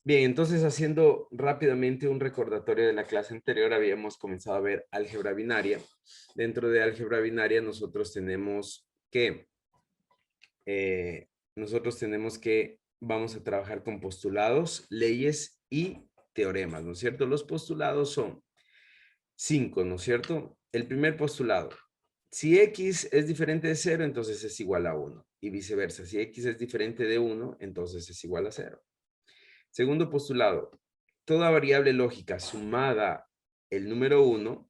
Bien, entonces haciendo rápidamente un recordatorio de la clase anterior, habíamos comenzado a ver álgebra binaria. Dentro de álgebra binaria nosotros tenemos que, vamos a trabajar con postulados, leyes y teoremas, ¿no es cierto? Los postulados son 5, ¿no es cierto? El primer postulado, si x es diferente de 0, entonces es igual a 1. Y viceversa, si x es diferente de 1, entonces es igual a 0. Segundo postulado, toda variable lógica sumada el número 1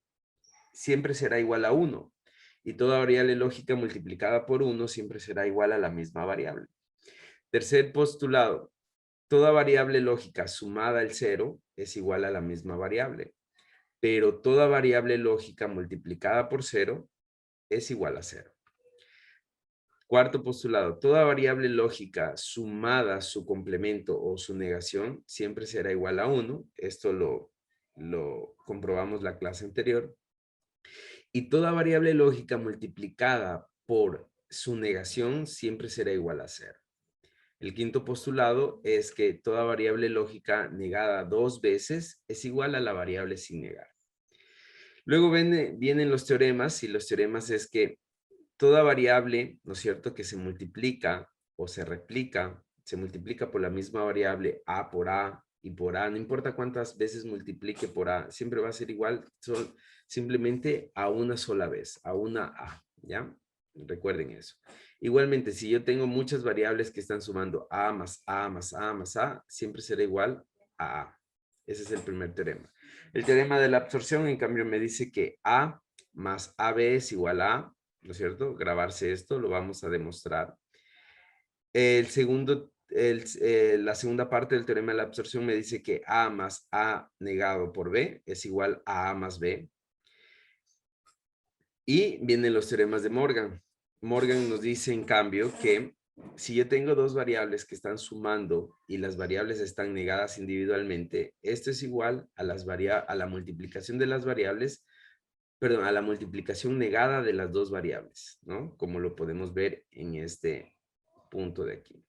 siempre será igual a 1. Y toda variable lógica multiplicada por 1 siempre será igual a la misma variable. Tercer postulado, toda variable lógica sumada al 0 es igual a la misma variable. Pero toda variable lógica multiplicada por 0 es igual a 0. Cuarto postulado, toda variable lógica sumada a su complemento o su negación siempre será igual a 1. Esto lo comprobamos la clase anterior. Y toda variable lógica multiplicada por su negación siempre será igual a 0. El quinto postulado es que toda variable lógica negada 2 veces es igual a la variable sin negar. Luego vienen los teoremas, y los teoremas es que toda variable, ¿no es cierto?, que se multiplica o se multiplica por la misma variable a por a y por a, no importa cuántas veces multiplique por a, siempre va a ser igual, simplemente a una sola vez, a una a, ¿ya? Recuerden eso. Igualmente, si yo tengo muchas variables que están sumando a más a más a más a, siempre será igual a a. Ese es el primer teorema. El teorema de la absorción, en cambio, me dice que a más ab es igual a, ¿no es cierto? Grabarse esto, lo vamos a demostrar. La segunda parte del teorema de la absorción me dice que a más a negado por b es igual a a más b. Y vienen los teoremas de Morgan. Morgan nos dice, en cambio, que si yo tengo dos variables que están sumando y las variables están negadas individualmente, esto es igual a la multiplicación de las variables, perdón, a la multiplicación negada de las dos variables, ¿no? Como lo podemos ver en este punto de aquí.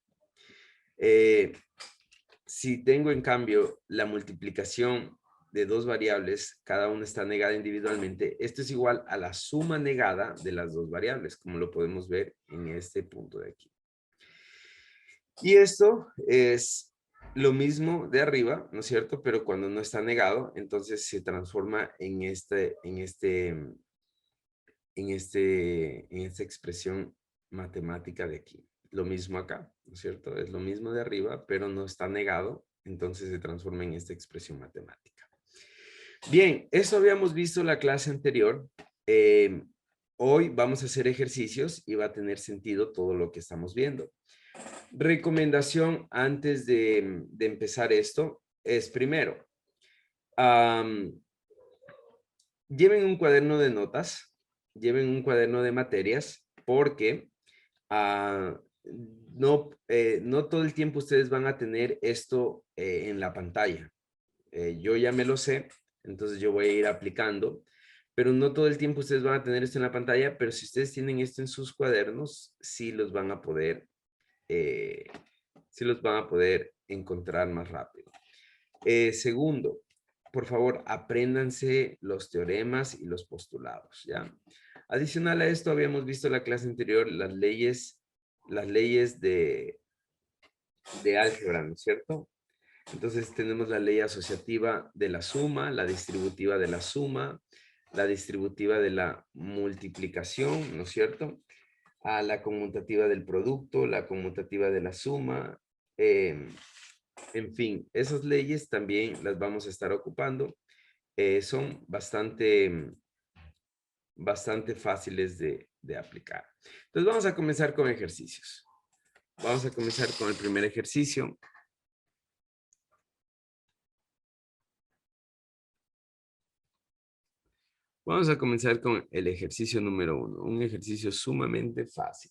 Si tengo, en cambio, la multiplicación de dos variables, cada una está negada individualmente, esto es igual a la suma negada de las dos variables, como lo podemos ver en este punto de aquí. Y esto es lo mismo de arriba, ¿no es cierto? Pero cuando no está negado, entonces se transforma en esta expresión matemática de aquí. Lo mismo acá, ¿no es cierto? Es lo mismo de arriba, pero no está negado, entonces se transforma en esta expresión matemática. Bien, eso habíamos visto en la clase anterior. Hoy vamos a hacer ejercicios y va a tener sentido todo lo que estamos viendo. Recomendación antes de empezar esto es primero, lleven un cuaderno de notas, lleven un cuaderno de materias, porque no todo el tiempo ustedes van a tener esto en la pantalla. Yo ya me lo sé, entonces yo voy a ir aplicando, pero no todo el tiempo ustedes van a tener esto en la pantalla, pero si ustedes tienen esto en sus cuadernos, sí los van a poder encontrar más rápido. Segundo, por favor, apréndanse los teoremas y los postulados, ¿ya? Adicional a esto, habíamos visto en la clase anterior las leyes de álgebra, ¿no es cierto? Entonces tenemos la ley asociativa de la suma, la distributiva de la suma, la distributiva de la multiplicación, ¿no es cierto? La conmutativa del producto, la conmutativa de la suma, en fin, esas leyes también las vamos a estar ocupando. Son bastante fáciles de aplicar. Entonces vamos a comenzar con ejercicios. Vamos a comenzar con el primer ejercicio. Vamos a comenzar con el ejercicio número 1, un ejercicio sumamente fácil.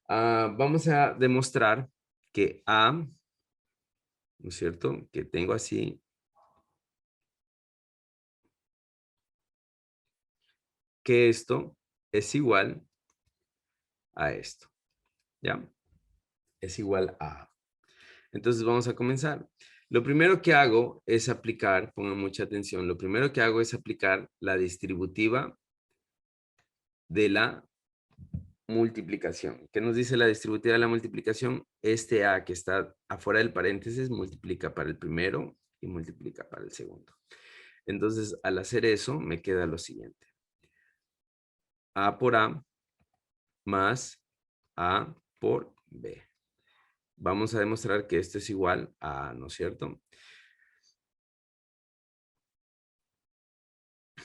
Vamos a demostrar que A, ¿no es cierto?, que tengo así, que esto es igual a esto, ¿ya? Es igual a. Entonces vamos a comenzar. Lo primero que hago es aplicar, pongan mucha atención, lo primero que hago es aplicar la distributiva de la multiplicación. ¿Qué nos dice la distributiva de la multiplicación? Este A que está afuera del paréntesis multiplica para el primero y multiplica para el segundo. Entonces, al hacer eso, me queda lo siguiente. A por A más A por B. Vamos a demostrar que esto es igual a A, ¿no es cierto?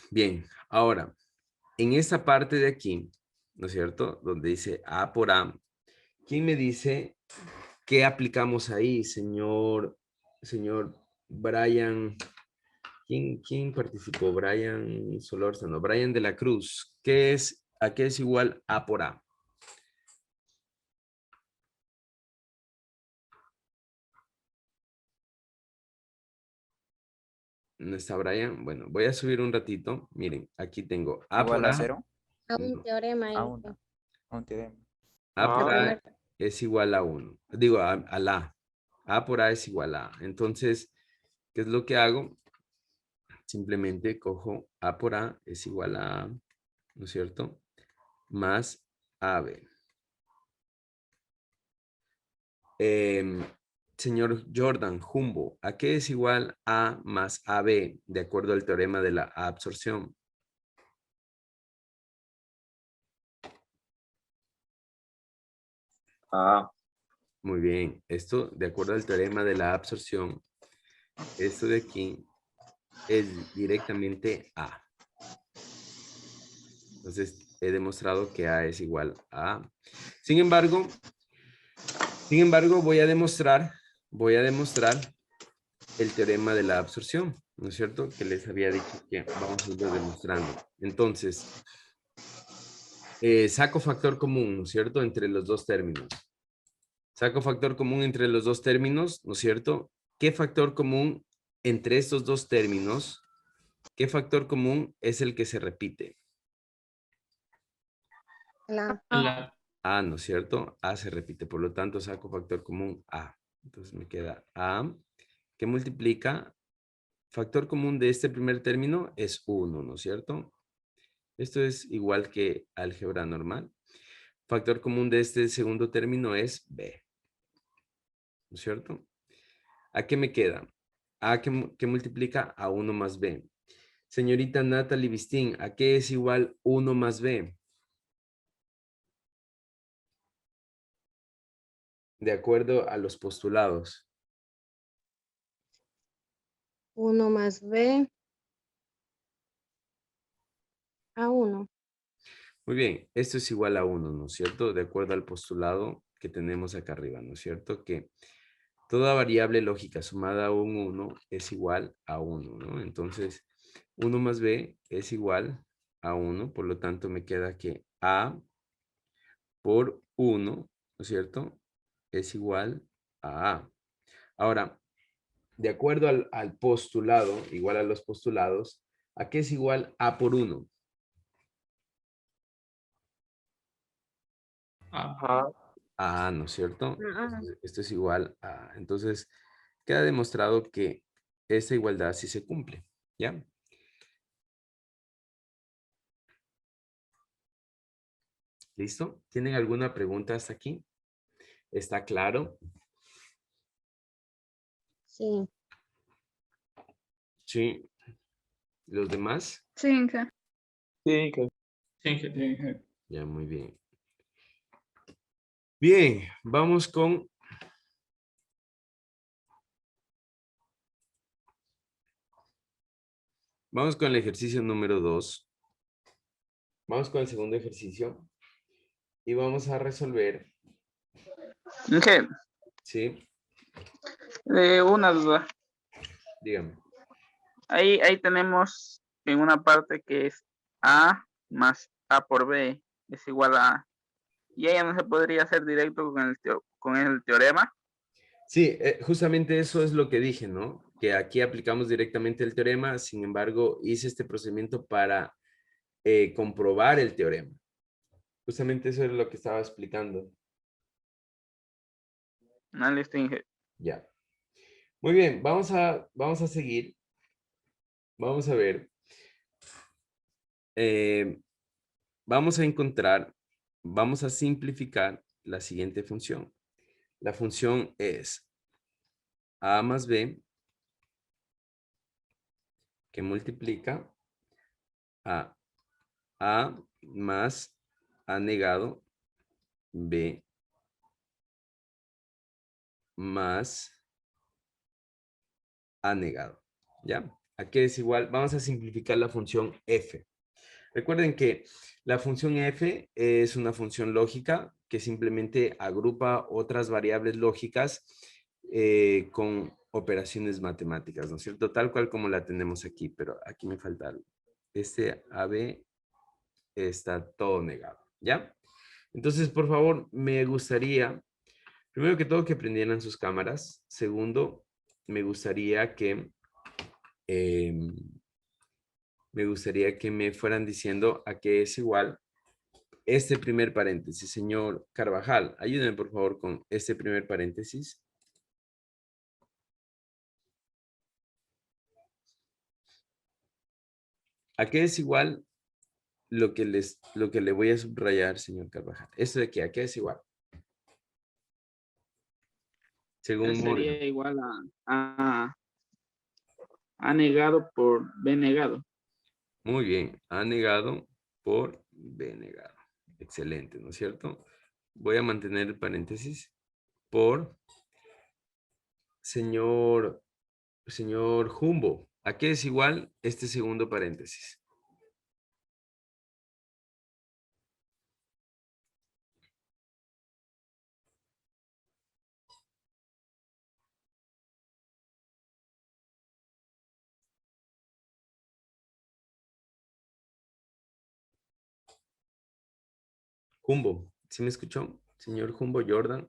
Bien, ahora, en esta parte de aquí, ¿no es cierto? Donde dice A por A, ¿quién me dice qué aplicamos ahí, señor Brian? ¿Quién participó? Brian Solórzano, Brian de la Cruz. ¿A qué es igual A por A? ¿No está Brian? Bueno, voy a subir un ratito. Miren, aquí tengo A Igual por a A. 0, A un No, teorema. a 1, a un teorema. A por A Primer. es igual a 1. Digo, a la. A por A es igual a. Entonces, ¿qué es lo que hago? Simplemente cojo A por A es igual a, ¿no es cierto? Más AB. Em, señor Jordan, Jumbo, ¿a qué es igual A más AB de acuerdo al teorema de la absorción? A. Muy bien, esto de acuerdo al teorema de la absorción, esto de aquí es directamente A. Entonces he demostrado que A es igual a A. Sin embargo, voy a demostrar el teorema de la absorción, ¿no es cierto? Que les había dicho que vamos a irlo demostrando. Entonces, saco factor común, ¿no es cierto? Entre los dos términos. Saco factor común entre los dos términos, ¿no es cierto? ¿Qué factor común entre estos dos términos? ¿Qué factor común es el que se repite? La A, ¿no es cierto? A se repite, por lo tanto saco factor común A. Entonces me queda A, que multiplica, factor común de este primer término es 1, ¿no es cierto? Esto es igual que álgebra normal. Factor común de este segundo término es B, ¿no es cierto? ¿A qué me queda? A que multiplica a 1 más B. Señorita Natalie Bistín, ¿a qué es igual 1 más B? De acuerdo a los postulados. 1 más B a 1. Muy bien, esto es igual a 1, ¿no es cierto? De acuerdo al postulado que tenemos acá arriba, ¿no es cierto? Que toda variable lógica sumada a un 1 es igual a 1, ¿no? Entonces, 1 más B es igual a 1, por lo tanto me queda que A por 1, ¿no es cierto? Es igual a A. Ahora, de acuerdo al postulado, igual a los postulados, ¿a qué es igual A por 1? Ajá. A, ¿no es cierto? Ah, Entonces, esto es igual a. Entonces, queda demostrado que esta igualdad sí se cumple, ¿ya? ¿Listo? ¿Tienen alguna pregunta hasta aquí? ¿Está claro? sí. Sí. ¿Los demás? Cinco. Sí, que Ya, muy bien. Bien, vamos con el ejercicio número 2. Vamos con el segundo ejercicio. Y vamos a resolver, Inge, ¿sí? una duda. Dígame. Ahí tenemos en una parte que es A más A por B es igual a A. Y ella no se podría hacer directo con el teorema. Sí, justamente eso es lo que dije, ¿no? Que aquí aplicamos directamente el teorema, sin embargo, hice este procedimiento para comprobar el teorema. Justamente eso es lo que estaba explicando. No, listo, Inge. Ya. Muy bien, vamos a seguir. Vamos a ver. Vamos a encontrar, vamos a simplificar la siguiente función. La función es A más B que multiplica a A más A negado B más A negado. ¿Ya? Aquí es igual. Vamos a simplificar la función F. Recuerden que la función F es una función lógica que simplemente agrupa otras variables lógicas con operaciones matemáticas, ¿no es cierto? Tal cual como la tenemos aquí, pero aquí me falta algo. Este AB está todo negado, ¿ya? Entonces, por favor, me gustaría, primero que todo, que prendieran sus cámaras. Segundo, me gustaría que me fueran diciendo a qué es igual este primer paréntesis. Señor Carvajal, ayúdenme por favor con este primer paréntesis. ¿A qué es igual lo que le voy a subrayar, señor Carvajal? Esto de aquí, ¿a qué es igual? Según Morgan. Sería igual A negado por B negado. Muy bien. A negado por B negado. Excelente, ¿no es cierto? Voy a mantener el paréntesis por señor Jumbo. ¿A qué es igual este segundo paréntesis? Jumbo, ¿sí me escuchó? Señor Jumbo Jordan,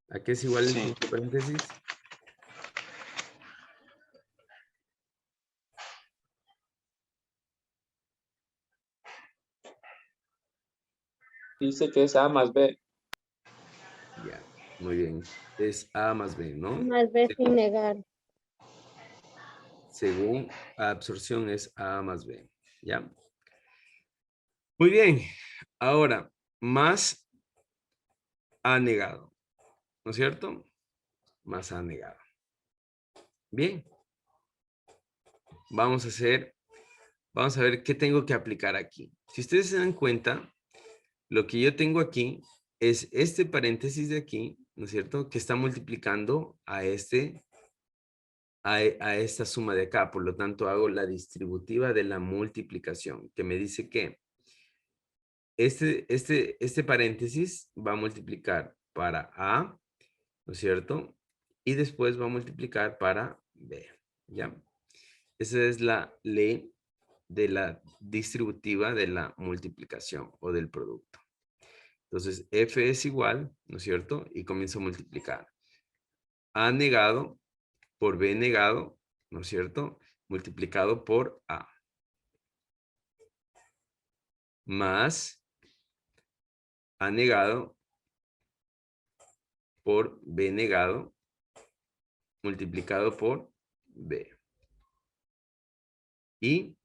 ¿a qué es igual el Sí. segundo paréntesis? Dice que es A más B. Ya, muy bien. Es A más B, A ¿no? más B sin negar. Según absorción es A más B, ¿ya? Muy bien. Ahora, más A negado, ¿no es cierto? Más A negado. Bien. Vamos a ver qué tengo que aplicar aquí. Si ustedes se dan cuenta, lo que yo tengo aquí es este paréntesis de aquí, ¿no es cierto? Que está multiplicando a esta suma de acá. Por lo tanto, hago la distributiva de la multiplicación, que me dice que este paréntesis va a multiplicar para A, ¿no es cierto? Y después va a multiplicar para B, ¿ya? Esa es la ley de la distributiva de la multiplicación o del producto. Entonces, F es igual, ¿no es cierto? Y comienzo a multiplicar. A negado por B negado, ¿no es cierto? Multiplicado por A. Más A negado por B negado, multiplicado por B. Y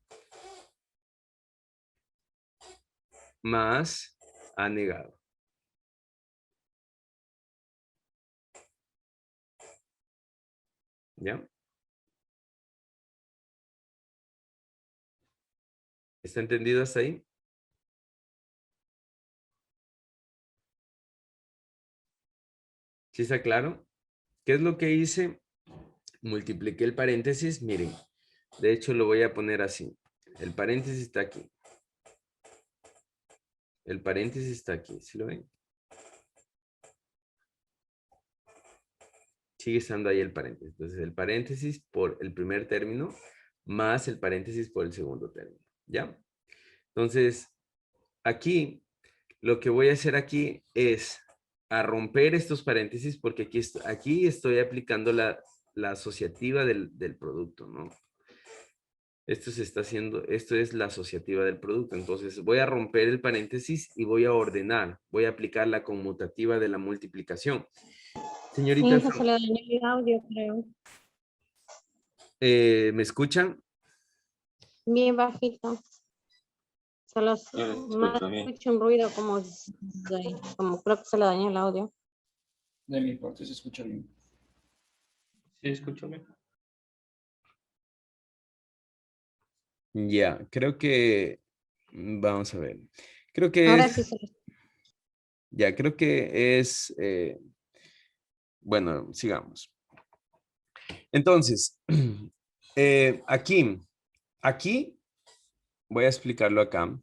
más A negado. ¿Ya? ¿Está entendido hasta ahí? ¿Sí está claro? ¿Qué es lo que hice? Multipliqué el paréntesis, miren. De hecho, lo voy a poner así. El paréntesis está aquí. El paréntesis está aquí, ¿sí lo ven? Sigue estando ahí el paréntesis. Entonces, el paréntesis por el primer término más el paréntesis por el segundo término, ¿ya? Entonces, aquí, lo que voy a hacer aquí es a romper estos paréntesis porque aquí estoy aplicando la asociativa del producto, ¿no? Esto se está haciendo, esto es la asociativa del producto. Entonces voy a romper el paréntesis y voy a ordenar, voy a aplicar la conmutativa de la multiplicación. Señorita, Eso se le dañó el audio, creo. ¿Me escuchan? Bien bajito. Solo Yo le más escucho bien. escucho un ruido como, como creo que se le dañó el audio. De mi parte se escucha bien. Sí, escucho bien. Ya, creo que, vamos a ver. Creo que Ahora es, sí se ya, creo que es, bueno, sigamos. Entonces, aquí, voy a explicarlo acá.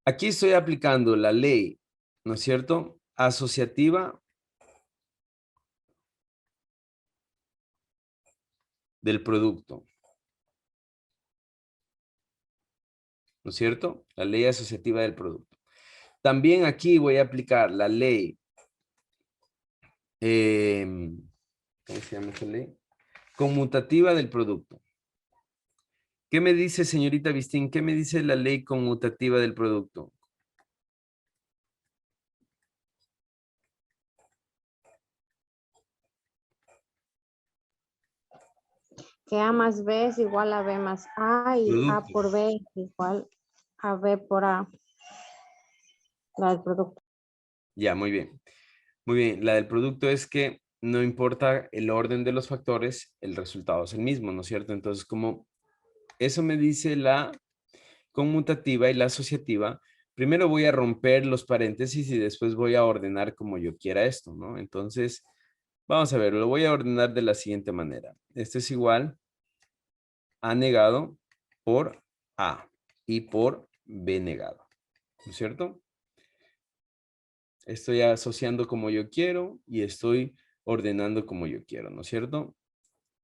Aquí estoy aplicando la ley, ¿no es cierto? Asociativa del producto, ¿no es cierto? La ley asociativa del producto. También aquí voy a aplicar la ley, ¿cómo se llama esa ley? Conmutativa del producto. ¿Qué me dice, señorita Vistín? ¿Qué me dice la ley conmutativa del producto? que A más B es igual a B más A y A Producto. por B es igual a B por A, la del producto. Ya, muy bien. Muy bien. La del producto es que no importa el orden de los factores, el resultado es el mismo, ¿no es cierto? Entonces, como eso me dice la conmutativa y la asociativa, primero voy a romper los paréntesis y después voy a ordenar como yo quiera esto, ¿no? Entonces, vamos a ver, lo voy a ordenar de la siguiente manera. Esto es igual a negado por A y por B negado, ¿no es cierto? Estoy asociando como yo quiero y estoy ordenando como yo quiero, ¿no es cierto?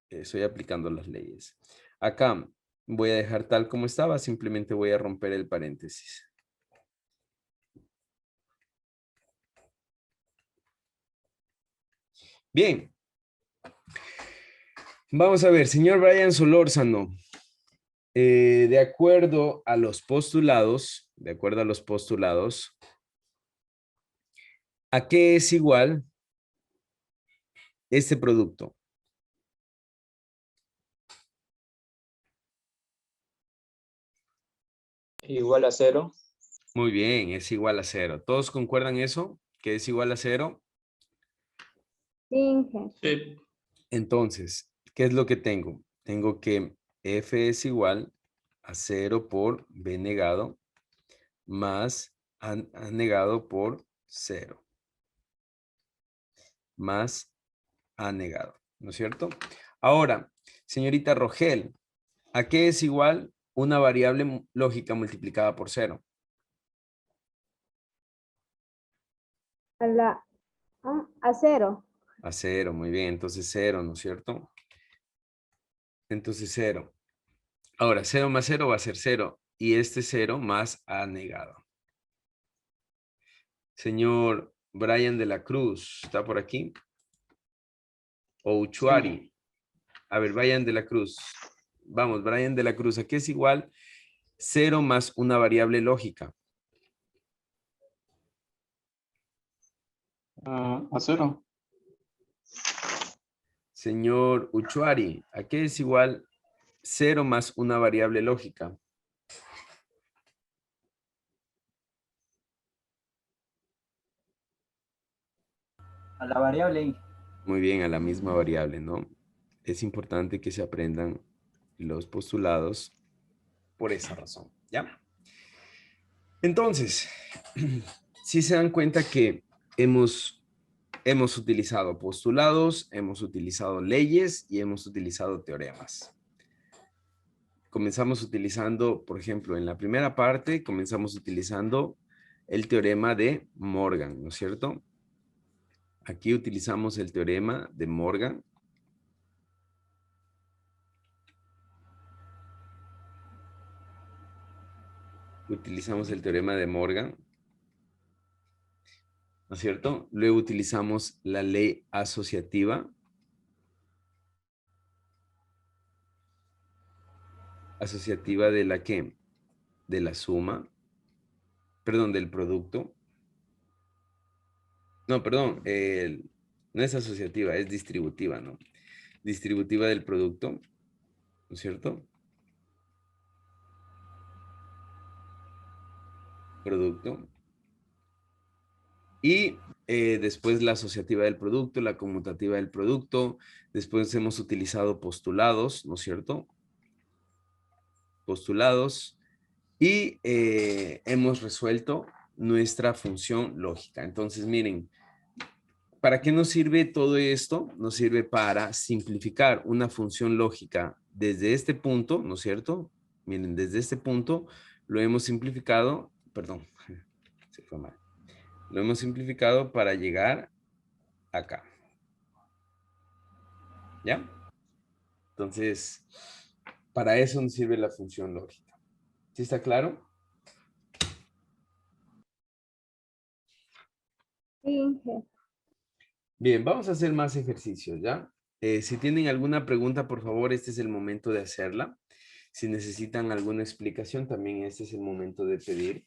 Estoy aplicando las leyes. Acá voy a dejar tal como estaba, simplemente voy a romper el paréntesis. Bien. Vamos a ver, señor Brian Solórzano, de acuerdo a los postulados, ¿a qué es igual este producto? Igual a 0. Muy bien, es igual a 0. ¿Todos concuerdan eso? ¿Que es igual a 0? Inge. Sí. Entonces, ¿qué es lo que tengo? Tengo que F es igual a 0 por B negado más A negado por 0 más A negado, ¿no es cierto? Ahora, señorita Rogel, ¿a qué es igual una variable lógica multiplicada por 0? A 0. A 0, muy bien. Entonces 0, ¿no es cierto? Entonces 0. Ahora, 0 más 0 va a ser 0. Y este 0 más A negado. Señor Brian de la Cruz, ¿está por aquí? O Uchuari. Sí. A ver, Brian de la Cruz. Vamos, Brian de la Cruz, ¿a qué es igual 0 más una variable lógica? A 0. Señor Uchuari, ¿a qué es igual 0 más una variable lógica? A la variable y Muy bien, a la misma variable, ¿no? Es importante que se aprendan los postulados por esa razón, ¿ya? Entonces, si se dan cuenta que hemos utilizado postulados, hemos utilizado leyes y hemos utilizado teoremas. Comenzamos utilizando, por ejemplo, en la primera parte, comenzamos utilizando el teorema de Morgan, ¿no es cierto? Aquí utilizamos el teorema de Morgan. Utilizamos el teorema de Morgan, ¿no es cierto? Luego utilizamos la ley asociativa. ¿Asociativa de la qué? De la suma. Perdón, del producto. No, perdón. No es asociativa, es distributiva, ¿no? Distributiva del producto, ¿no es cierto? Producto. Y después la asociativa del producto, la conmutativa del producto. Después hemos utilizado postulados, ¿no es cierto? Postulados. Y hemos resuelto nuestra función lógica. Entonces, miren, ¿para qué nos sirve todo esto? Nos sirve para simplificar una función lógica desde este punto, ¿no es cierto? Miren, desde este punto lo hemos simplificado, perdón, se fue mal. Lo hemos simplificado para llegar acá. ¿Ya? Entonces, para eso nos sirve la función lógica. ¿Sí está claro? Sí, Bien, vamos a hacer más ejercicios, ¿ya? Si tienen alguna pregunta, por favor, este es el momento de hacerla. Si necesitan alguna explicación, también este es el momento de pedir.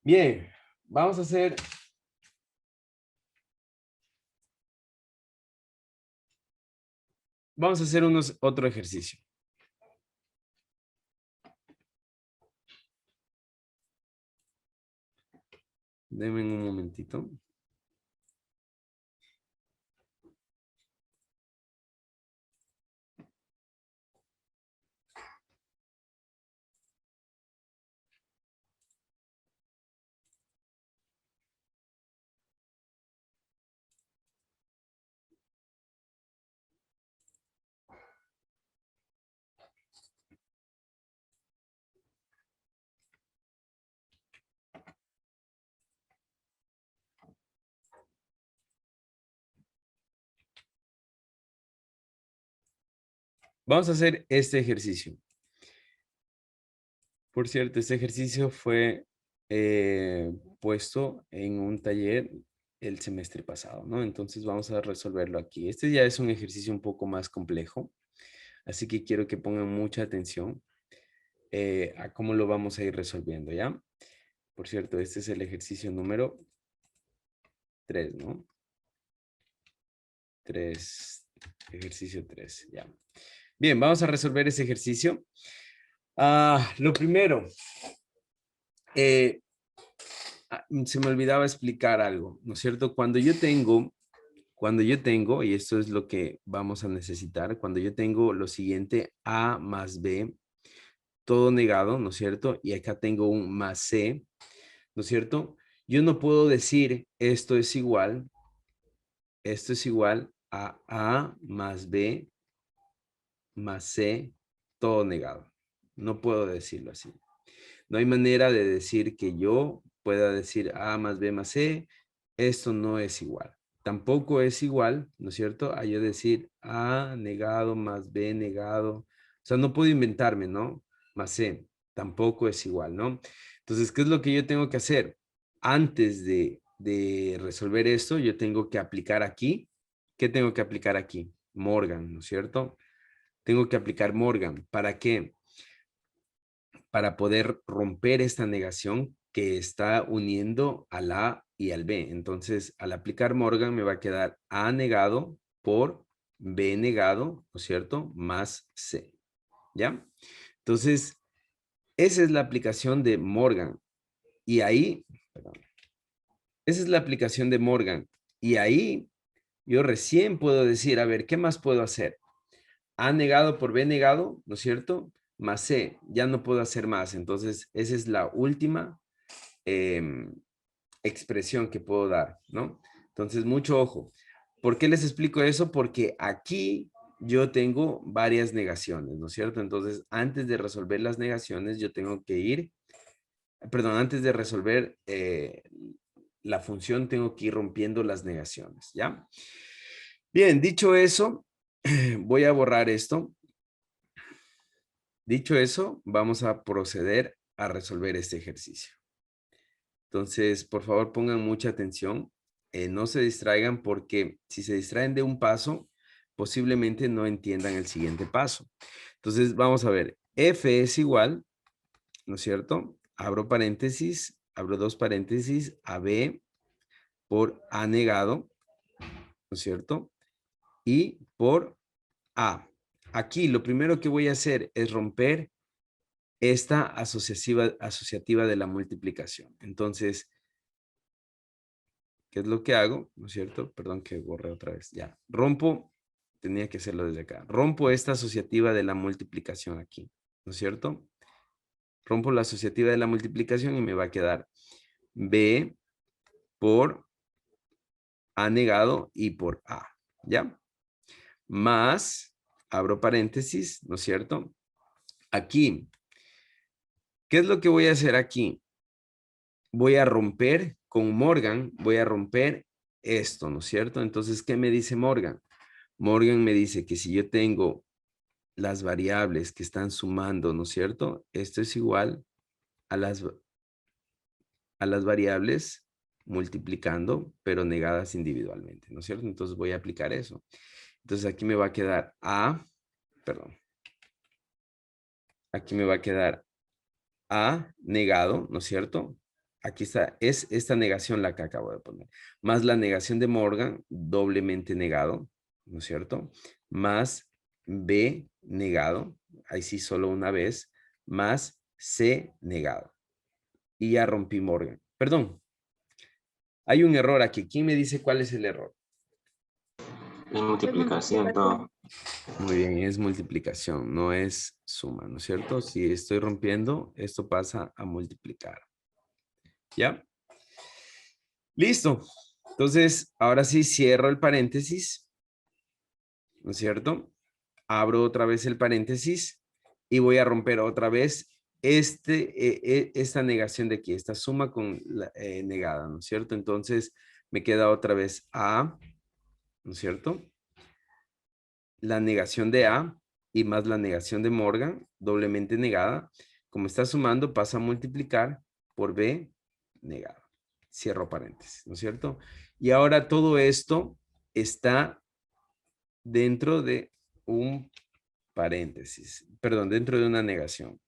Bien, vamos a hacer... Vamos a hacer otro ejercicio. Denme un momentito. Vamos a hacer este ejercicio. Por cierto, este ejercicio fue puesto en un taller el semestre pasado, ¿no? Entonces vamos a resolverlo aquí. Este ya es un ejercicio un poco más complejo, así que quiero que pongan mucha atención a cómo lo vamos a ir resolviendo, ¿ya? Por cierto, este es el ejercicio número 3, ¿no? 3, ejercicio 3, ya. Bien, vamos a resolver ese ejercicio. Lo primero, se me olvidaba explicar algo, ¿no es cierto? Cuando yo tengo, y esto es lo que vamos a necesitar, cuando yo tengo lo siguiente, A más B, todo negado, ¿no es cierto? Y acá tengo un más C, ¿no es cierto? Yo no puedo decir esto es igual a A más B más C, todo negado. No puedo decirlo así. No hay manera de decir que yo pueda decir A más B más C, esto no es igual. Tampoco es igual, ¿no es cierto? A yo decir A negado más B negado. O sea, no puedo inventarme, ¿no? Más C, tampoco es igual, ¿no? Entonces, ¿qué es lo que yo tengo que hacer? Antes de resolver esto, yo tengo que aplicar aquí. ¿Qué tengo que aplicar aquí? Morgan, ¿no es cierto? Tengo que aplicar Morgan. ¿Para qué? Para poder romper esta negación que está uniendo al A y al B. Entonces, al aplicar Morgan me va a quedar A negado por B negado, ¿no es cierto? Más C. ¿Ya? Entonces, esa es la aplicación de Morgan. Y ahí, perdón, esa es la aplicación de Morgan. Y ahí yo recién puedo decir, a ver, ¿qué más puedo hacer? A negado por B negado, ¿no es cierto? Más C, ya no puedo hacer más. Entonces, esa es la última expresión que puedo dar, ¿no? Entonces, mucho ojo. ¿Por qué les explico eso? Porque aquí yo tengo varias negaciones, ¿no es cierto? Entonces, antes de resolver las negaciones, yo tengo que ir, perdón, antes de resolver la función, tengo que ir rompiendo las negaciones, ¿ya? Bien, dicho eso, voy a borrar esto. Dicho eso, vamos a proceder a resolver este ejercicio. Entonces, por favor, pongan mucha atención. No se distraigan porque si se distraen de un paso, posiblemente no entiendan el siguiente paso. Entonces, vamos a ver. F es igual, ¿no es cierto? Abro paréntesis, abro dos paréntesis, AB por A negado, ¿no es cierto? Y por A. Aquí lo primero que voy a hacer es romper esta asociativa de la multiplicación. Entonces, ¿qué es lo que hago? ¿No es cierto? Perdón que borré otra vez. Ya. Rompo, tenía que hacerlo desde acá. Rompo esta asociativa de la multiplicación aquí. ¿No es cierto? Rompo la asociativa de la multiplicación y me va a quedar B por A negado y por A. ¿Ya? Más, abro paréntesis, ¿no es cierto? Aquí, ¿qué es lo que voy a hacer aquí? Voy a romper con Morgan, voy a romper esto, ¿no es cierto? Entonces, ¿qué me dice Morgan? Morgan me dice que si yo tengo las variables que están sumando, ¿no es cierto? Esto es igual a las variables multiplicando, pero negadas individualmente, ¿no es cierto? Entonces voy a aplicar eso. Entonces aquí me va a quedar aquí me va a quedar A negado, ¿no es cierto? Aquí está, es esta negación la que acabo de poner. Más la negación de Morgan, doblemente negado, ¿no es cierto? Más B negado, ahí sí solo una vez, más C negado. Y ya rompí Morgan. Perdón, hay un error aquí. ¿Quién me dice cuál es el error? Es multiplicación todo. Muy bien, es multiplicación, no es suma, ¿no es cierto? Si estoy rompiendo, esto pasa a multiplicar. ¿Ya? Listo. Entonces, ahora sí cierro el paréntesis, ¿no es cierto? Abro otra vez el paréntesis y voy a romper otra vez esta negación de aquí, esta suma con la negada, ¿no es cierto? Entonces, me queda otra vez A, ¿no es cierto? La negación de A y más la negación de Morgan, doblemente negada. Como está sumando, pasa a multiplicar por B negada. Cierro paréntesis, ¿no es cierto? Y ahora todo esto está dentro de un paréntesis, perdón, dentro de una negación.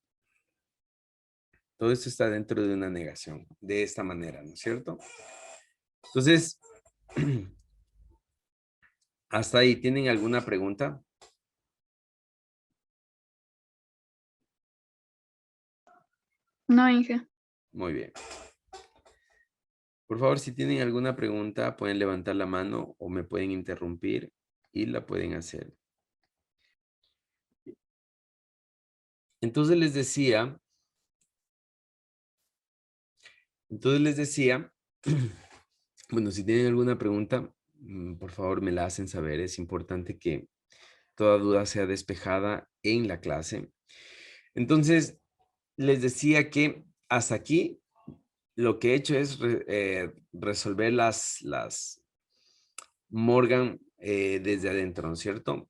Todo esto está dentro de una negación, de esta manera, ¿no es cierto? Entonces, hasta ahí, ¿tienen alguna pregunta? No, Inge. Muy bien. Por favor, si tienen alguna pregunta, pueden levantar la mano o me pueden interrumpir y la pueden hacer. Entonces les decía, bueno, si tienen alguna pregunta, por favor me la hacen saber. Es importante que toda duda sea despejada en la clase. Entonces, les decía que hasta aquí lo que he hecho es resolver las Morgan desde adentro, ¿no es cierto?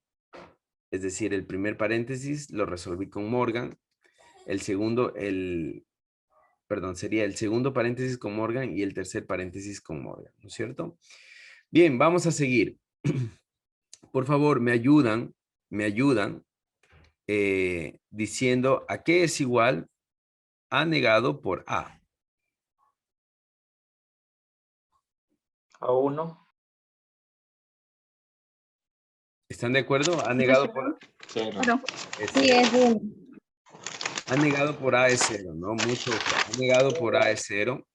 Es decir, el primer paréntesis lo resolví con Morgan. El segundo, perdón, sería el segundo paréntesis con Morgan y el tercer paréntesis con Morgan, ¿no es cierto? Bien, vamos a seguir. Por favor, me ayudan diciendo a qué es igual A negado por A. A 1. ¿Están de acuerdo? A negado por 0. Claro. es Sí, cero. es 1. A negado por A es 0, ¿no? Mucho ojo. A negado por A es 0.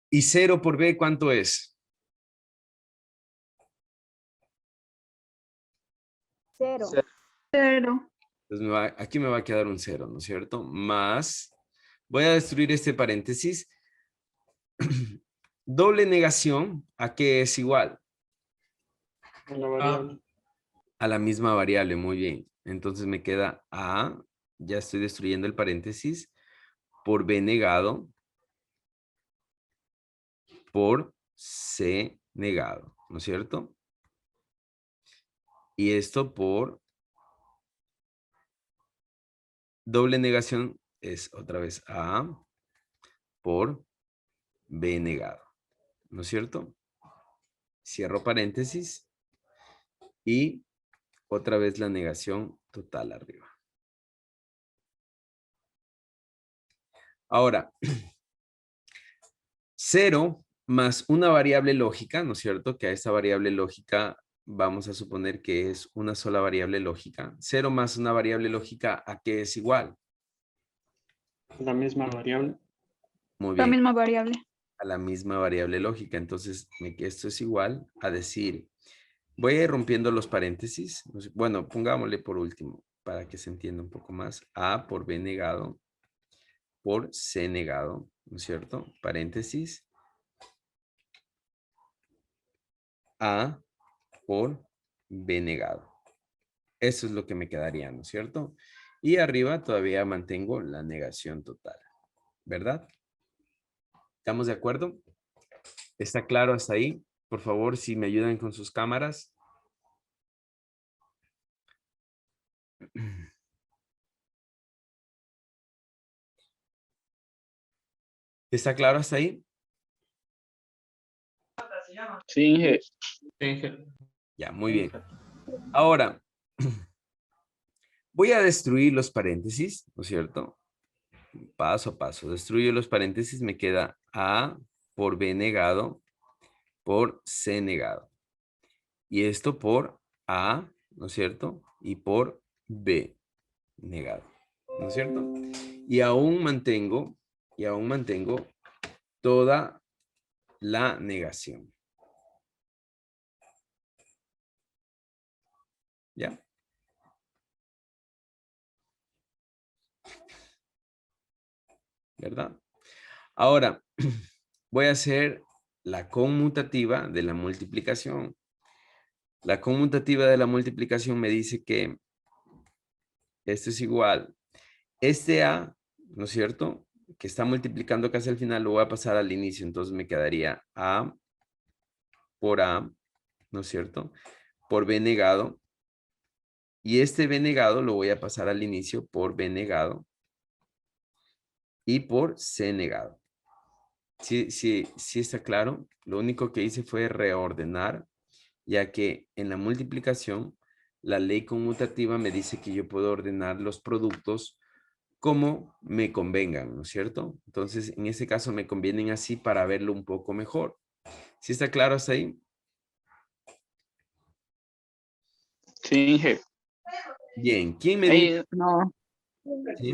¿Y 0 por B cuánto es? 0. 0. Entonces aquí me va a quedar un 0, ¿no es cierto? Más, voy a destruir este paréntesis. Doble negación, ¿a qué es igual? A la variable. A la misma variable, muy bien. Entonces me queda A, ya estoy destruyendo el paréntesis, por B negado, por C negado, ¿no es cierto? Y esto por doble negación es otra vez A por B negado, ¿no es cierto? cierro paréntesis y otra vez la negación total arriba. Ahora, 0 más una variable lógica, ¿no es cierto? Que a esta variable lógica vamos a suponer que es una sola variable lógica. 0 más una variable lógica, ¿a qué es igual? La misma variable. Muy La bien, misma variable. a la misma variable lógica. Entonces, esto es igual a decir, voy a ir rompiendo los paréntesis. Bueno, pongámosle por último, para que se entienda un poco más. A por B negado por C negado, ¿no es cierto? Paréntesis. A por B negado. Eso es lo que me quedaría, ¿no es cierto? Y arriba todavía mantengo la negación total, ¿verdad? ¿Estamos de acuerdo? ¿Está claro hasta ahí? Por favor, si me ayudan con sus cámaras. ¿Está claro hasta ahí? Sí, Inge. Ya, muy bien. Ahora, voy a destruir los paréntesis, ¿no es cierto? Paso a paso. Destruyo los paréntesis, me queda A por B negado por C negado. Y esto por A, ¿no es cierto? Y por B negado, ¿no es cierto? Y aún mantengo toda la negación. ¿Ya? ¿Verdad? Ahora, voy a hacer la conmutativa de la multiplicación. La conmutativa de la multiplicación me dice que esto es igual. Este A, ¿no es cierto? Que está multiplicando casi al final, lo voy a pasar al inicio. Entonces me quedaría A por A, ¿no es cierto? Por B negado. Y este B negado lo voy a pasar al inicio por B negado. Y por C negado. Sí está claro. Lo único que hice fue reordenar, ya que en la multiplicación, la ley conmutativa me dice que yo puedo ordenar los productos como me convengan, ¿no es cierto? Entonces, en este caso me convienen así para verlo un poco mejor. ¿Sí está claro hasta ahí? Sí, Inge. Bien, ¿quién me dice? No. ¿Sí?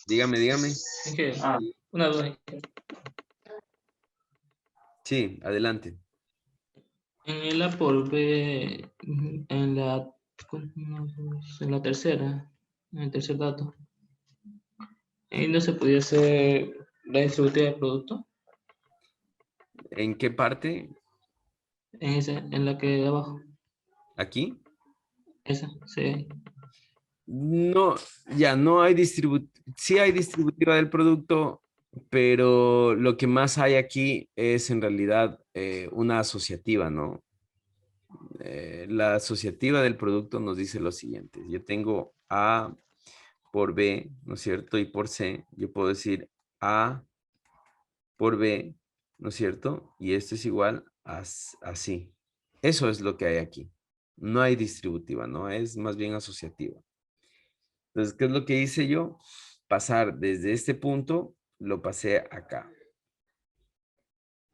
Dígame. Una duda. Sí, adelante. En el A por B, en la tercera, en el tercer dato, ahí no se podía hacer la distributiva del producto, ¿En qué parte? en la que de abajo, ¿Aquí? esa, sí. No, ya no hay sí hay distributiva del producto, pero lo que más hay aquí es en realidad una asociativa, ¿no? La asociativa del producto nos dice lo siguiente. Yo tengo A por B, ¿no es cierto? Y por C, yo puedo decir A por B, ¿no es cierto? Y esto es igual a así. Eso es lo que hay aquí. No hay distributiva, ¿no? Es más bien asociativa. Entonces, ¿qué es lo que hice yo? Pasar desde este punto, lo pasé acá.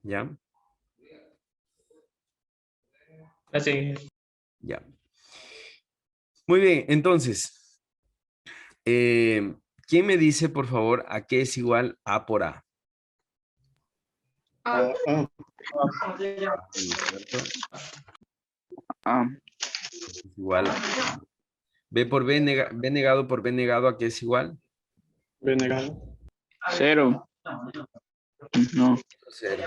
¿Ya? Así. Ya. Muy bien, entonces, ¿quién me dice, por favor, a qué es igual A por A? Ah, ¿No es cierto? Ah, Es igual a B por B, B negado por B negado, ¿a qué es igual? B negado. 0. No. 0.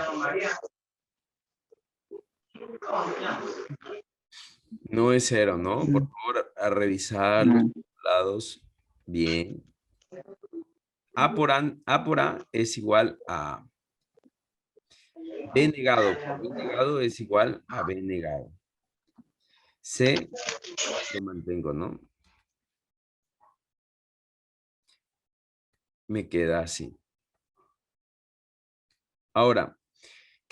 No es 0, ¿no? Por favor, a revisar los No. lados bien. A por A es igual a B negado por B negado es igual a B negado. C lo mantengo, ¿no? Me queda así. Ahora,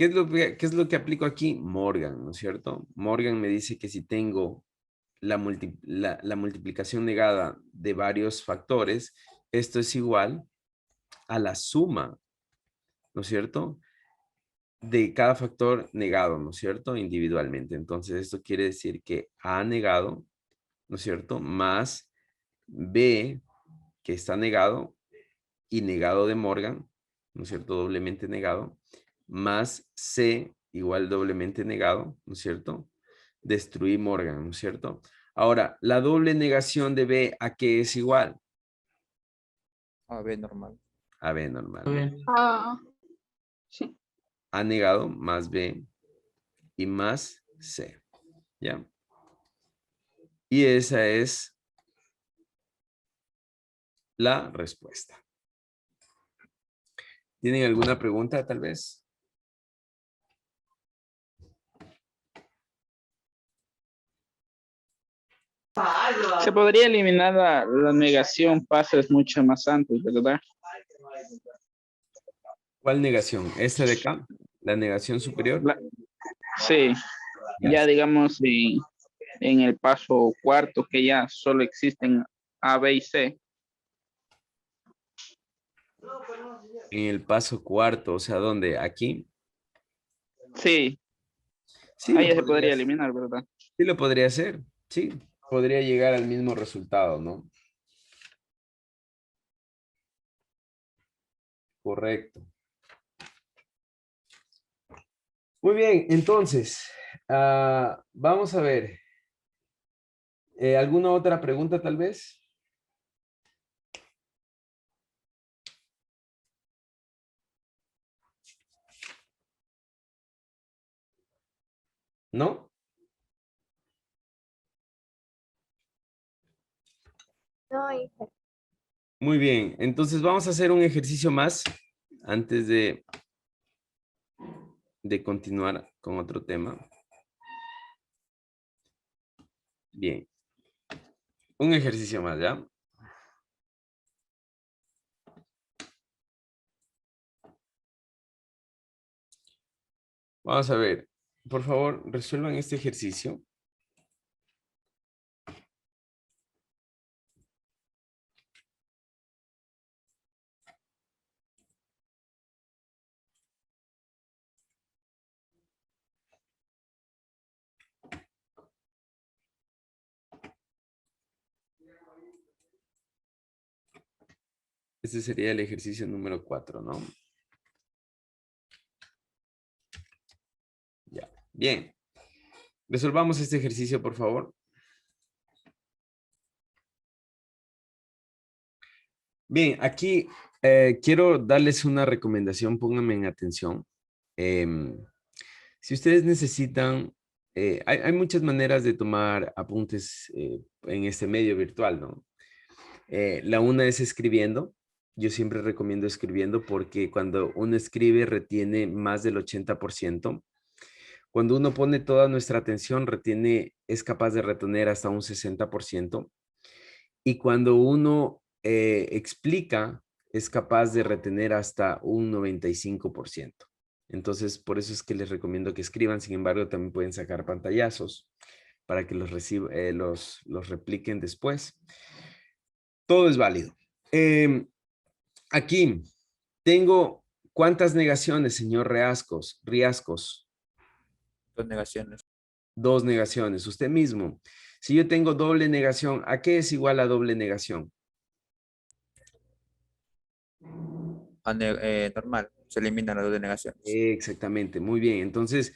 qué es lo que aplico aquí? Morgan, ¿no es cierto? Morgan me dice que si tengo la multiplicación negada de varios factores, esto es igual a la suma, ¿no es cierto? De cada factor negado, ¿no es cierto? Individualmente. Entonces, esto quiere decir que A negado, ¿no es cierto? Más B, que está negado, y negado de Morgan, ¿no es cierto? Doblemente negado, más C igual doblemente negado, ¿no es cierto? Destruí Morgan, ¿no es cierto? Ahora, la doble negación de B, ¿a qué es igual? A B normal. A B normal. A ¿No? ver, Ah, sí. A negado más B y más C, ¿ya? Y esa es la respuesta. ¿Tienen alguna pregunta, tal vez? Se podría eliminar la negación pases mucho más antes, ¿verdad? ¿Cuál negación? ¿Esta de acá? ¿La negación superior? La- sí, Ya. ya digamos en el paso cuarto que ya solo existen A, B y C. En el paso cuarto, o sea, ¿dónde? ¿Aquí? Sí, Sí, ahí ya se podría eliminar, ¿verdad? sí lo podría hacer. Sí, podría llegar al mismo resultado, ¿no? Correcto. Muy bien, entonces, vamos a ver. ¿Alguna otra pregunta, tal vez? ¿No? No, Inge. Muy bien, entonces vamos a hacer un ejercicio más antes de continuar con otro tema. Bien. Un ejercicio más, ¿ya? Vamos a ver. Por favor, resuelvan este ejercicio. Este sería el ejercicio número 4, ¿no? Ya. Bien. Resolvamos este ejercicio, por favor. Bien, aquí quiero darles una recomendación, pónganme en atención. Si ustedes necesitan, hay muchas maneras de tomar apuntes en este medio virtual, ¿no? La una es escribiendo. Yo siempre recomiendo escribiendo porque cuando uno escribe retiene más del 80%. Cuando uno pone toda nuestra atención, es capaz de retener hasta un 60%. Y cuando uno explica, es capaz de retener hasta un 95%. Entonces, por eso es que les recomiendo que escriban. Sin embargo, también pueden sacar pantallazos para que los repliquen después. Todo es válido. Aquí tengo, ¿cuántas negaciones, señor Riascos? 2 negaciones. 2 negaciones. Usted mismo. Si yo tengo doble negación, ¿a qué es igual a doble negación? Normal. Se eliminan las 2 negaciones. Exactamente, muy bien. Entonces,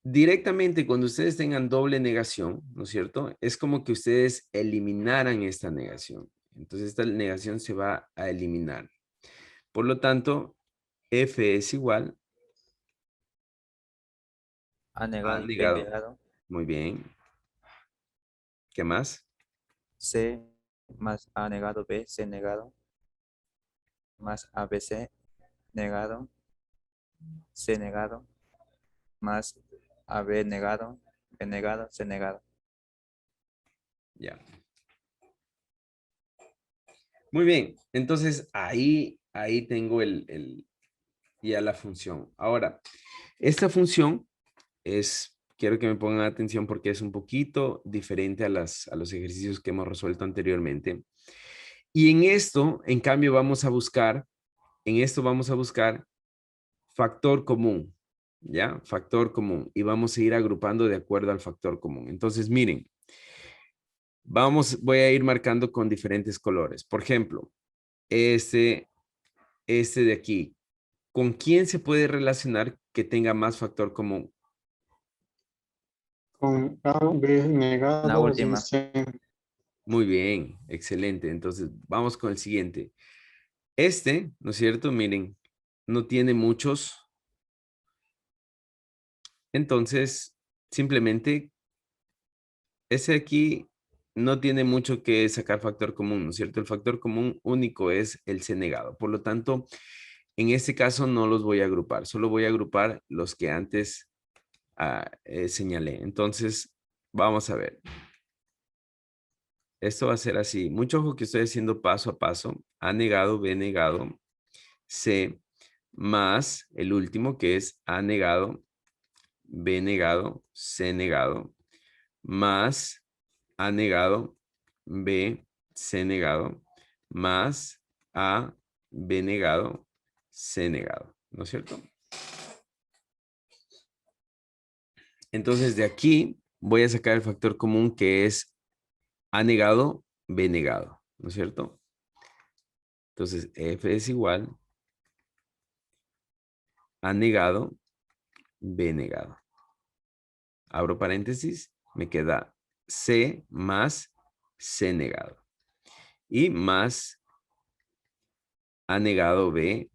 directamente cuando ustedes tengan doble negación, ¿no es cierto? Es como que ustedes eliminaran esta negación. Entonces, esta negación se va a eliminar. Por lo tanto, F es igual A a negado, B negado. negado. Muy bien. ¿Qué más? C más A negado, B, C negado. Más ABC negado. C negado. Más AB negado. B negado, C negado. Ya. Muy bien. Entonces, ahí tengo y a la función. Ahora, esta función quiero que me pongan atención porque es un poquito diferente a los ejercicios que hemos resuelto anteriormente. Y en esto, en cambio, vamos a buscar factor común, ¿ya? Factor común. Y vamos a ir agrupando de acuerdo al factor común. Entonces, miren, voy a ir marcando con diferentes colores. Por ejemplo, este de aquí. ¿Con quién se puede relacionar que tenga más factor común? Con A, B negado. La última. Y C. Muy bien, excelente. Entonces, vamos con el siguiente. ¿No es cierto? Miren, no tiene muchos. Entonces, simplemente, ese aquí no tiene mucho que sacar factor común, ¿no es cierto? El factor común único es el C negado. Por lo tanto, en este caso no los voy a agrupar. Solo voy a agrupar los que antes señalé. Entonces, vamos a ver. Esto va a ser así. Mucho ojo que estoy haciendo paso a paso. A negado, B negado, C, más el último que es A negado, B negado, C negado, más A negado, B, C negado, más A, B negado, C negado. ¿No es cierto? Entonces, de aquí voy a sacar el factor común que es A negado, B negado, ¿no es cierto? Entonces, F es igual A negado, B negado. Abro paréntesis, me queda C más C negado. Y más A negado, B,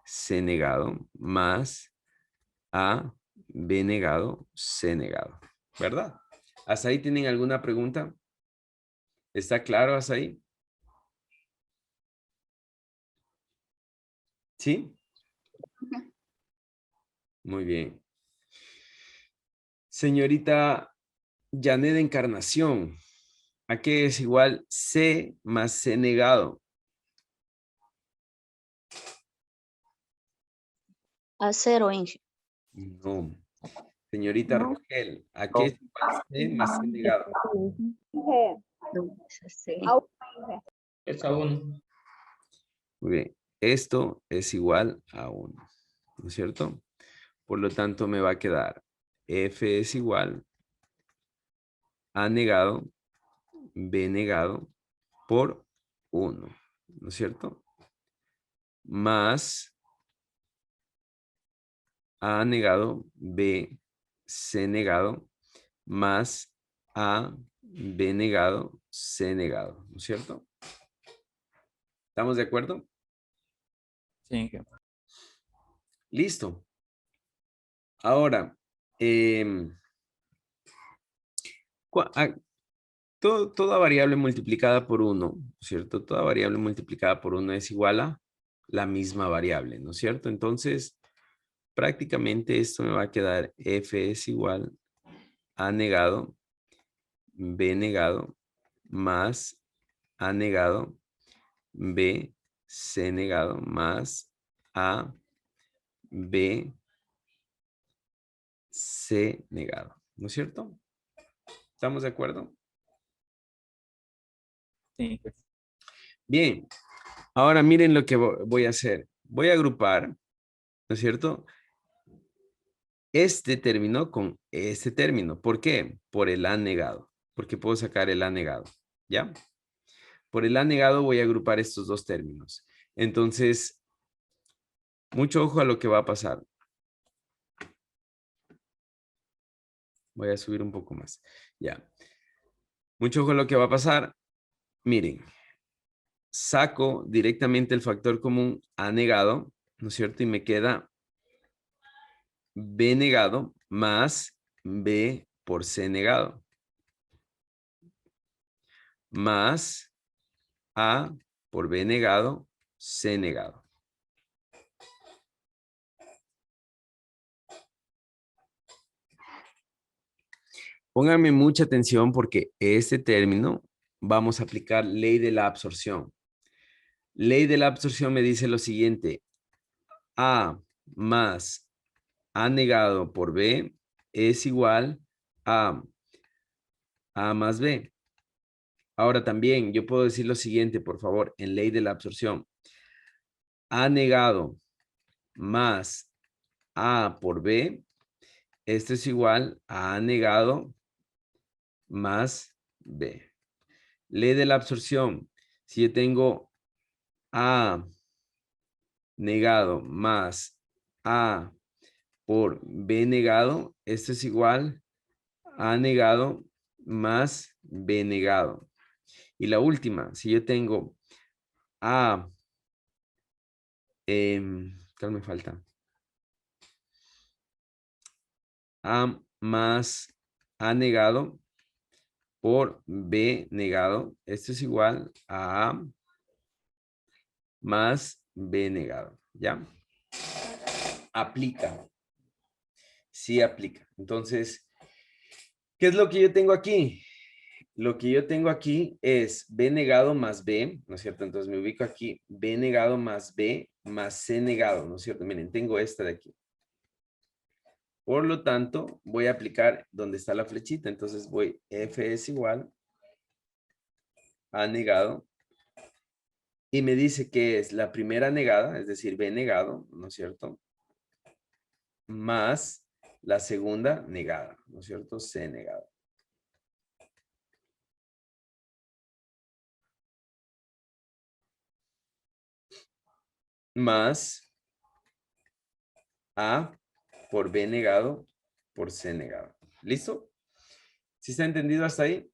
C negado, más A, B negado, C negado. ¿Verdad? ¿Hasta ahí tienen alguna pregunta? ¿Está claro hasta ahí? ¿Sí? Muy bien. Señorita Janet Encarnación, ¿a qué es igual C más C negado? A 0, Inge. No. Señorita No. Rogel, ¿a qué es igual C más C negado? Es a 1. Muy bien. Esto es igual a 1, ¿no es cierto? Por lo tanto, me va a quedar F es igual A negado, B negado por 1, ¿no es cierto? Más A negado, B, C negado, más A, B negado, C negado, ¿no es cierto? ¿Estamos de acuerdo? Sí. Listo. Ahora, toda variable multiplicada por 1, ¿cierto? Toda variable multiplicada por 1 es igual a la misma variable, ¿no es cierto? Entonces, prácticamente esto me va a quedar F es igual A negado, B negado, más A negado, B, C negado, más A, B, C negado, ¿no es cierto? ¿Estamos de acuerdo? Sí. Bien, ahora miren lo que voy a hacer. Voy a agrupar, ¿no es cierto? Este término con este término. ¿Por qué? Por el A negado. Porque puedo sacar el A negado, ¿ya? Por el A negado voy a agrupar estos dos términos. Entonces, mucho ojo a lo que va a pasar. Voy a subir un poco más. Ya. Mucho ojo a lo que va a pasar. Miren, saco directamente el factor común A negado, ¿no es cierto? Y me queda B negado más B por C negado. Más A por B negado, C negado. Pónganme mucha atención porque este término vamos a aplicar ley de la absorción. Ley de la absorción me dice lo siguiente. A más A negado por B es igual a A más B. Ahora también yo puedo decir lo siguiente, por favor, en ley de la absorción. A negado más A por B, esto es igual a A negado más B. Ley de la absorción. Si yo tengo A negado más A por B negado, esto es igual a A negado más B negado. Y la última, si yo tengo A, ¿cuál me falta? A más A negado por B negado, esto es igual a A más B negado, ¿ya? Aplica. Sí aplica. Entonces, ¿qué es lo que yo tengo aquí? Lo que yo tengo aquí es B negado más B, ¿no es cierto? Entonces me ubico aquí, B negado más B más C negado, ¿no es cierto? Miren, tengo esta de aquí. Por lo tanto, voy a aplicar donde está la flechita. Entonces voy, F es igual a negado. Y me dice que es la primera negada, es decir, B negado, ¿no es cierto? Más la segunda negada, ¿no es cierto? C negado. Más A por B negado por C negado. ¿Listo? ¿Sí está entendido hasta ahí?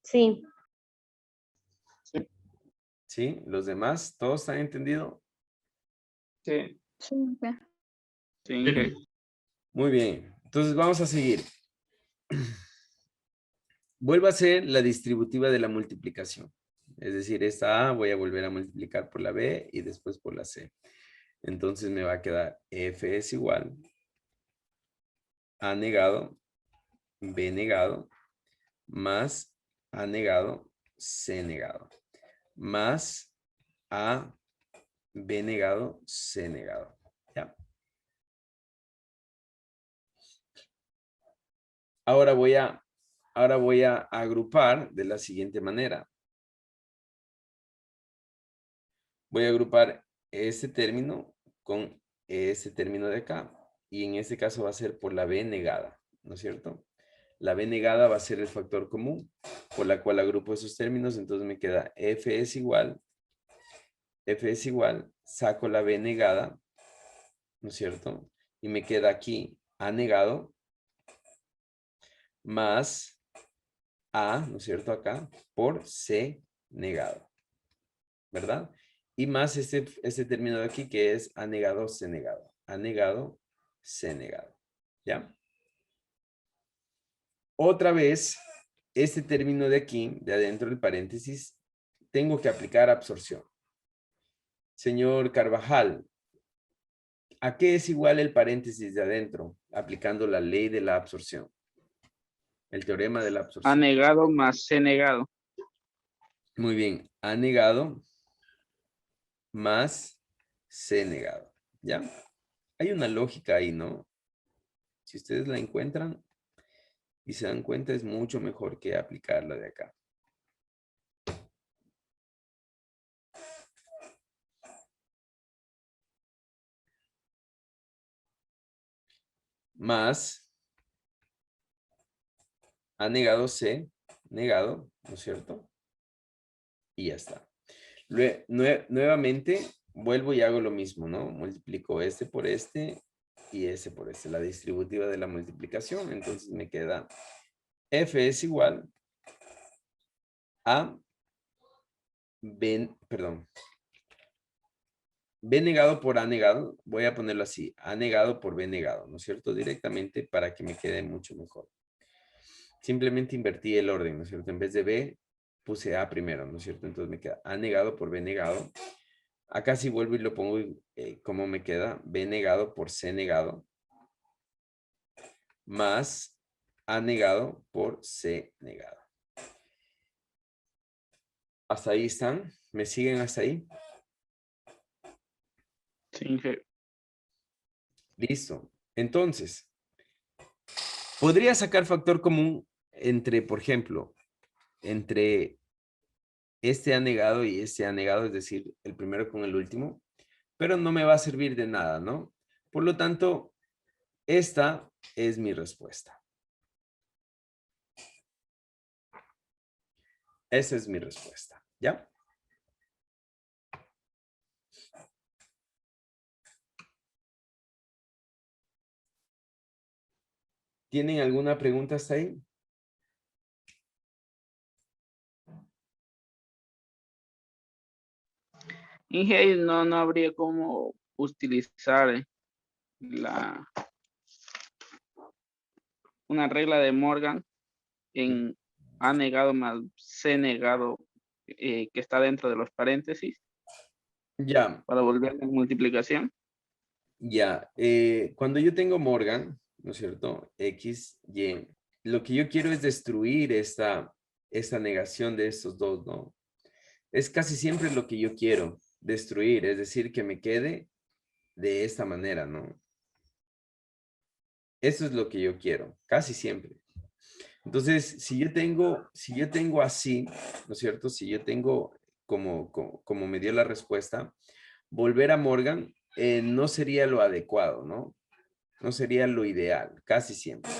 Sí. ¿Sí? ¿Los demás? ¿Todos están entendido? Sí. Sí. Sí. Muy bien. Entonces vamos a seguir. Vuelvo a hacer la distributiva de la multiplicación. Es decir, esta A voy a volver a multiplicar por la B y después por la C. Entonces me va a quedar F es igual A negado, B negado, más A negado, C negado, más A, B negado, C negado. ¿Ya? Ahora voy a agrupar de la siguiente manera. Voy a agrupar este término con este término de acá. Y en este caso va a ser por la B negada, ¿no es cierto? La B negada va a ser el factor común por la cual agrupo esos términos. Entonces me queda F es igual, saco la B negada, ¿no es cierto? Y me queda aquí A negado más A, ¿no es cierto? Acá por C negado, ¿verdad? Y más este término de aquí que es A negado, C negado. A negado, C negado. ¿Ya? Otra vez, este término de aquí, de adentro del paréntesis, tengo que aplicar absorción. Señor Carvajal, ¿a qué es igual el paréntesis de adentro? Aplicando la ley de la absorción. El teorema de la A absorción. negado más C negado. Muy bien. A negado más C negado. ¿Ya? Hay una lógica ahí, ¿no? Si ustedes la encuentran y se dan cuenta, es mucho mejor que aplicarla de acá. Más A negado C negado, ¿no es cierto? Y ya está. Nuevamente, vuelvo y hago lo mismo, ¿no? Multiplico este por este y este por este. La distributiva de la multiplicación. Entonces me queda F es igual a B, perdón. B negado por A negado. Voy a ponerlo así. A negado por B negado, ¿no es cierto? Directamente para que me quede mucho mejor. Simplemente invertí el orden, ¿no es cierto? En vez de B, puse A primero, ¿no es cierto? Entonces me queda A negado por B negado. Acá sí vuelvo y lo pongo como me queda. B negado por C negado. Más A negado por C negado. ¿Hasta ahí están? ¿Me siguen hasta ahí? Sin G. Listo. Entonces, podría sacar factor común entre, por ejemplo, entre este anegado y este anegado, es decir, el primero con el último, pero no me va a servir de nada, ¿no? Por lo tanto, esta es mi respuesta. Esa es mi respuesta, ¿ya? ¿Tienen alguna pregunta hasta ahí? Inge, ahí no habría cómo utilizar la, una regla de Morgan en A negado más C negado que está dentro de los paréntesis Ya, para volver a la multiplicación. ya. Cuando yo tengo Morgan, ¿no es cierto? X, Y. Lo que yo quiero es destruir esta negación de estos dos, ¿no? Es casi siempre lo que yo quiero, destruir, es decir, que me quede de esta manera, ¿no? Eso es lo que yo quiero, casi siempre. Entonces, si yo tengo así, ¿no es cierto? Si yo tengo como me dio la respuesta, volver a Morgan no sería lo adecuado, ¿no? No sería lo ideal, casi siempre.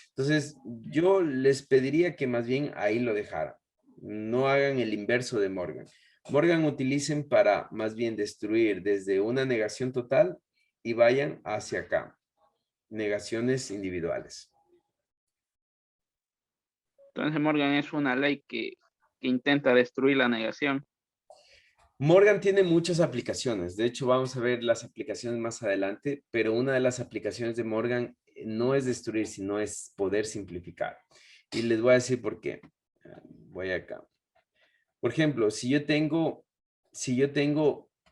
Entonces, yo les pediría que más bien ahí lo dejaran. No hagan el inverso de Morgan. Morgan utilicen para más bien destruir desde una negación total y vayan hacia acá. Negaciones individuales. Entonces Morgan es una ley que intenta destruir la negación. Morgan tiene muchas aplicaciones. De hecho, vamos a ver las aplicaciones más adelante, pero una de las aplicaciones de Morgan no es destruir, sino es poder simplificar. Y les voy a decir por qué. Voy acá. Por ejemplo, si yo tengo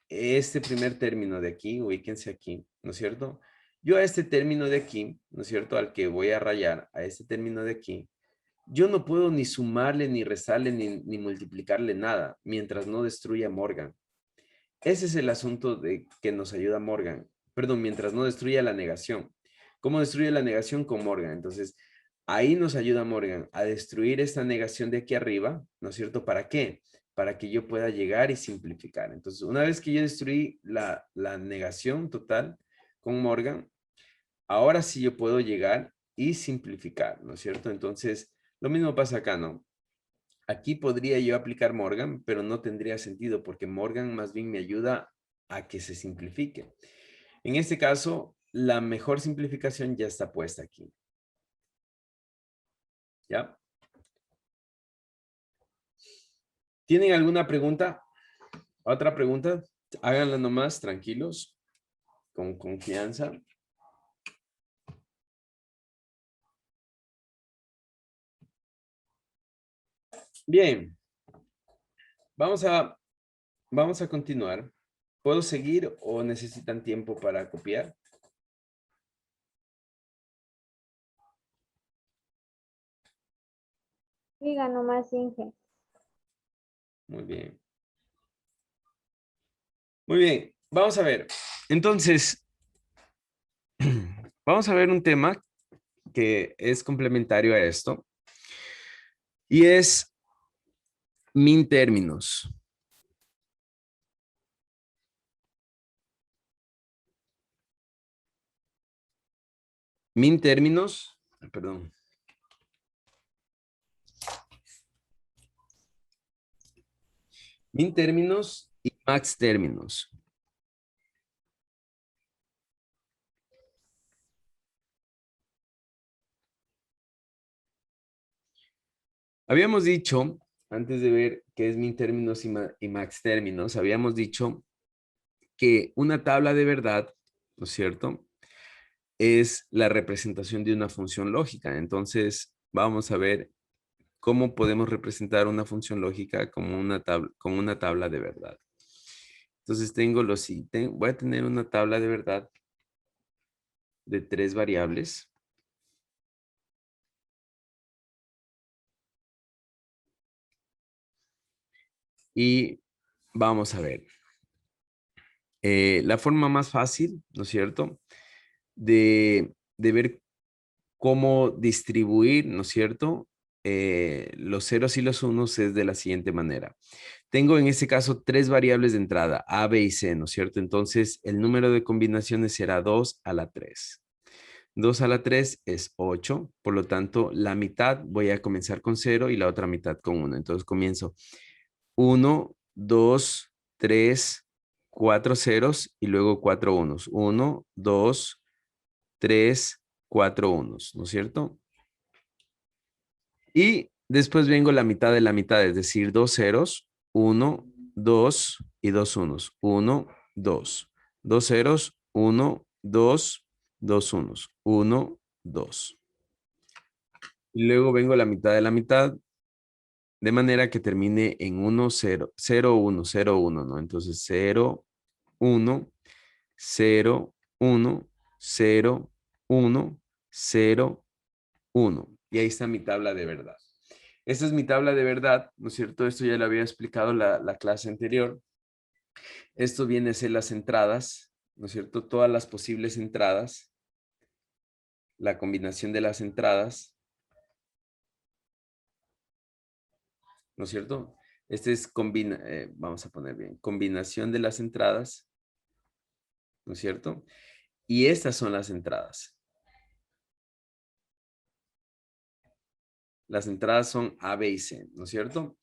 este primer término de aquí, ubíquense aquí, ¿no es cierto? Yo a este término de aquí, ¿no es cierto? Al que voy a rayar, a este término de aquí, yo no puedo ni sumarle, ni restarle, ni multiplicarle nada, mientras no destruya Morgan. Ese es el asunto de que nos ayuda Morgan. Perdón, mientras no destruya la negación. ¿Cómo destruye la negación? Con Morgan. Entonces, ahí nos ayuda Morgan a destruir esta negación de aquí arriba, ¿no es cierto? ¿Para qué? Para que yo pueda llegar y simplificar. Entonces, una vez que yo destruí la negación total con Morgan, ahora sí yo puedo llegar y simplificar, ¿no es cierto? Entonces, lo mismo pasa acá, ¿no? Aquí podría yo aplicar Morgan, pero no tendría sentido porque Morgan más bien me ayuda a que se simplifique. En este caso, la mejor simplificación ya está puesta aquí. ¿Ya? ¿Tienen alguna pregunta? ¿Otra pregunta? Háganla nomás, tranquilos, con confianza. Bien, vamos a continuar. ¿Puedo seguir o necesitan tiempo para copiar? Diga nomás, Inge. Muy bien. Muy bien, vamos a ver. Entonces, vamos a ver un tema que es complementario a esto y es min términos. Min términos, perdón. Min términos y max términos. Habíamos dicho, antes de ver qué es min términos y max términos, habíamos dicho que una tabla de verdad, ¿no es cierto?, es la representación de una función lógica. Entonces, vamos a ver cómo podemos representar una función lógica como una tabla de verdad. Entonces, voy a tener una tabla de verdad de 3 variables. Y vamos a ver. La forma más fácil, ¿no es cierto?, de ver cómo distribuir, ¿no es cierto?, los ceros y los unos es de la siguiente manera. Tengo en este caso 3 variables de entrada, A, B y C, ¿no es cierto? Entonces, el número de combinaciones será 2 a la 3. 2 a la 3 es 8, por lo tanto, la mitad voy a comenzar con 0 y la otra mitad con 1. Entonces, comienzo 1, 2, 3, 4 ceros y luego 4 unos. 1, 2, 3, 4 unos, ¿no es cierto? Y después vengo la mitad de la mitad, es decir, 2 ceros, 1, 2 y 2 unos. 1, 2. 2 ceros, 1, 2, 2 unos. 1, 2. Y luego vengo la mitad de la mitad, de manera que termine en 1, 0, 0, 1, 0, 1, ¿no? Entonces 0, 1, 0, 1, 0, 1, 0, 1. Y ahí está mi tabla de verdad. Esta es mi tabla de verdad, ¿no es cierto? Esto ya lo había explicado la clase anterior. Esto viene a ser las entradas, ¿no es cierto? Todas las posibles entradas, la combinación de las entradas, ¿no es cierto? Este es, vamos a poner bien, combinación de las entradas, ¿no es cierto? Y estas son las entradas. Las entradas son A, B y C, ¿no es cierto?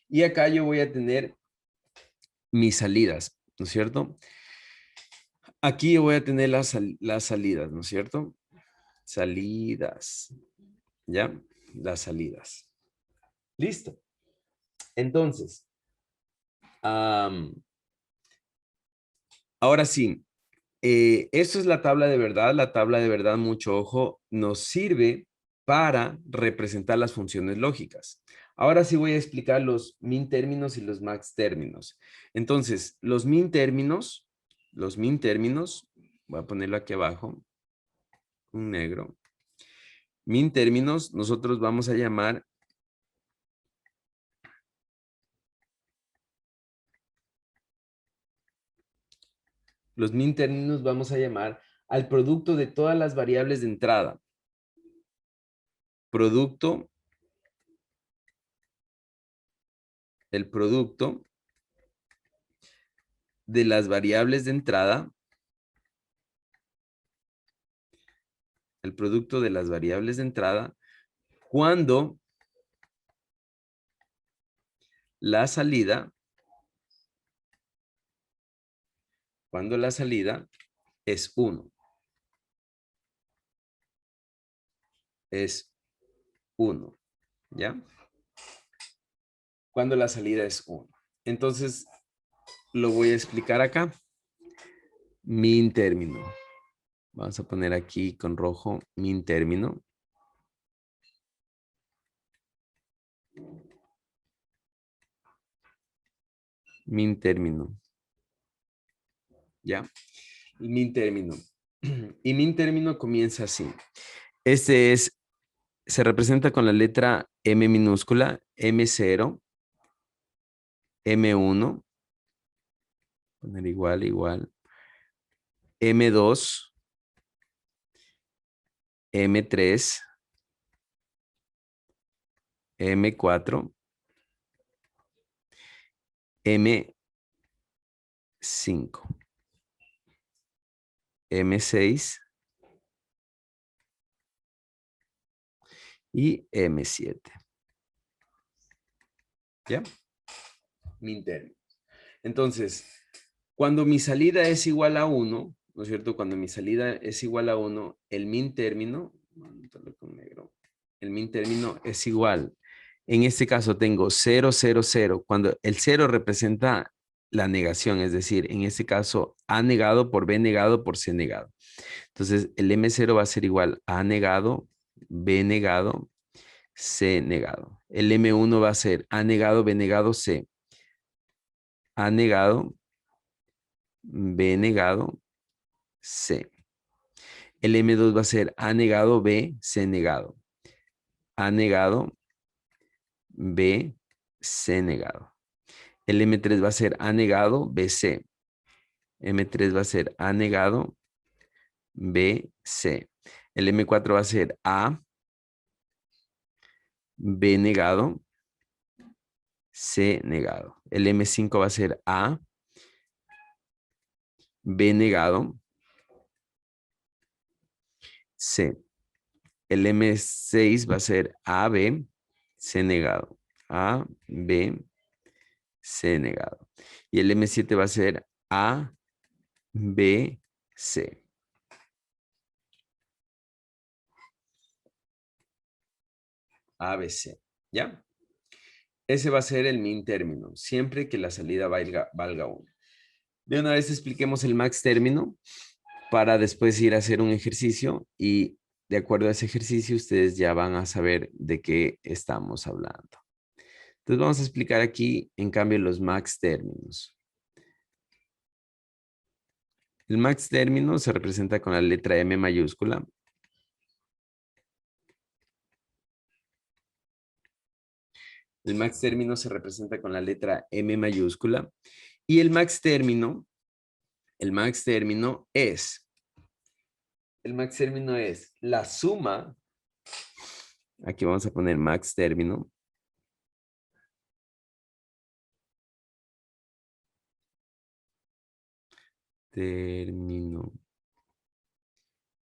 Y acá yo voy a tener mis salidas, ¿no es cierto? Aquí yo voy a tener las salidas, ¿no es cierto? Salidas, ¿ya? Las salidas. Listo. Entonces, ahora sí, esto es la tabla de verdad. La tabla de verdad, mucho ojo, nos sirve para representar las funciones lógicas. Ahora sí voy a explicar los min términos y los max términos. Entonces, los min términos, voy a ponerlo aquí abajo, un negro. Min términos, nosotros vamos a llamar los min términos vamos a llamar al producto de todas las variables de entrada. El producto de las variables de entrada. El producto de las variables de entrada cuando la salida es 1. Es 1, ¿ya? Cuando la salida es 1. Entonces, lo voy a explicar acá. Min término. Vamos a poner aquí con rojo min término. Min término. ¿Ya? Min término. Y min término comienza así. Este se representa con la letra M minúscula, M0, M1, poner igual, M2, M3, M4, M5, M6 y M7. ¿Ya? Min término. Entonces, cuando mi salida es igual a 1, ¿no es cierto? Cuando mi salida es igual a 1, el min término, el min término es igual. En este caso tengo 0, 0, 0. Cuando el 0 representa la negación, es decir, en este caso A negado por B negado por C negado. Entonces, el M0 va a ser igual a negado, B negado, C negado. El M1 va a ser A negado, B negado, C. A negado, B negado, C. El M2 va a ser A negado, B, C negado. A negado, B, C negado. El M3 va a ser A negado, BC. M3 va a ser A negado, B, C. El M4 va a ser A, B negado, C negado. El M5 va a ser A, B negado, C. El M6 va a ser A, B, C negado. A, B, C negado. Y el M7 va a ser A, B, C. A, B, C. ¿Ya? Ese va a ser el min término, siempre que la salida valga 1. De una vez expliquemos el max término para después ir a hacer un ejercicio y de acuerdo a ese ejercicio ustedes ya van a saber de qué estamos hablando. Entonces vamos a explicar aquí en cambio los max términos. El max término se representa con la letra M mayúscula. El max término se representa con la letra M mayúscula. Y el max término es la suma. Aquí vamos a poner max término. Término.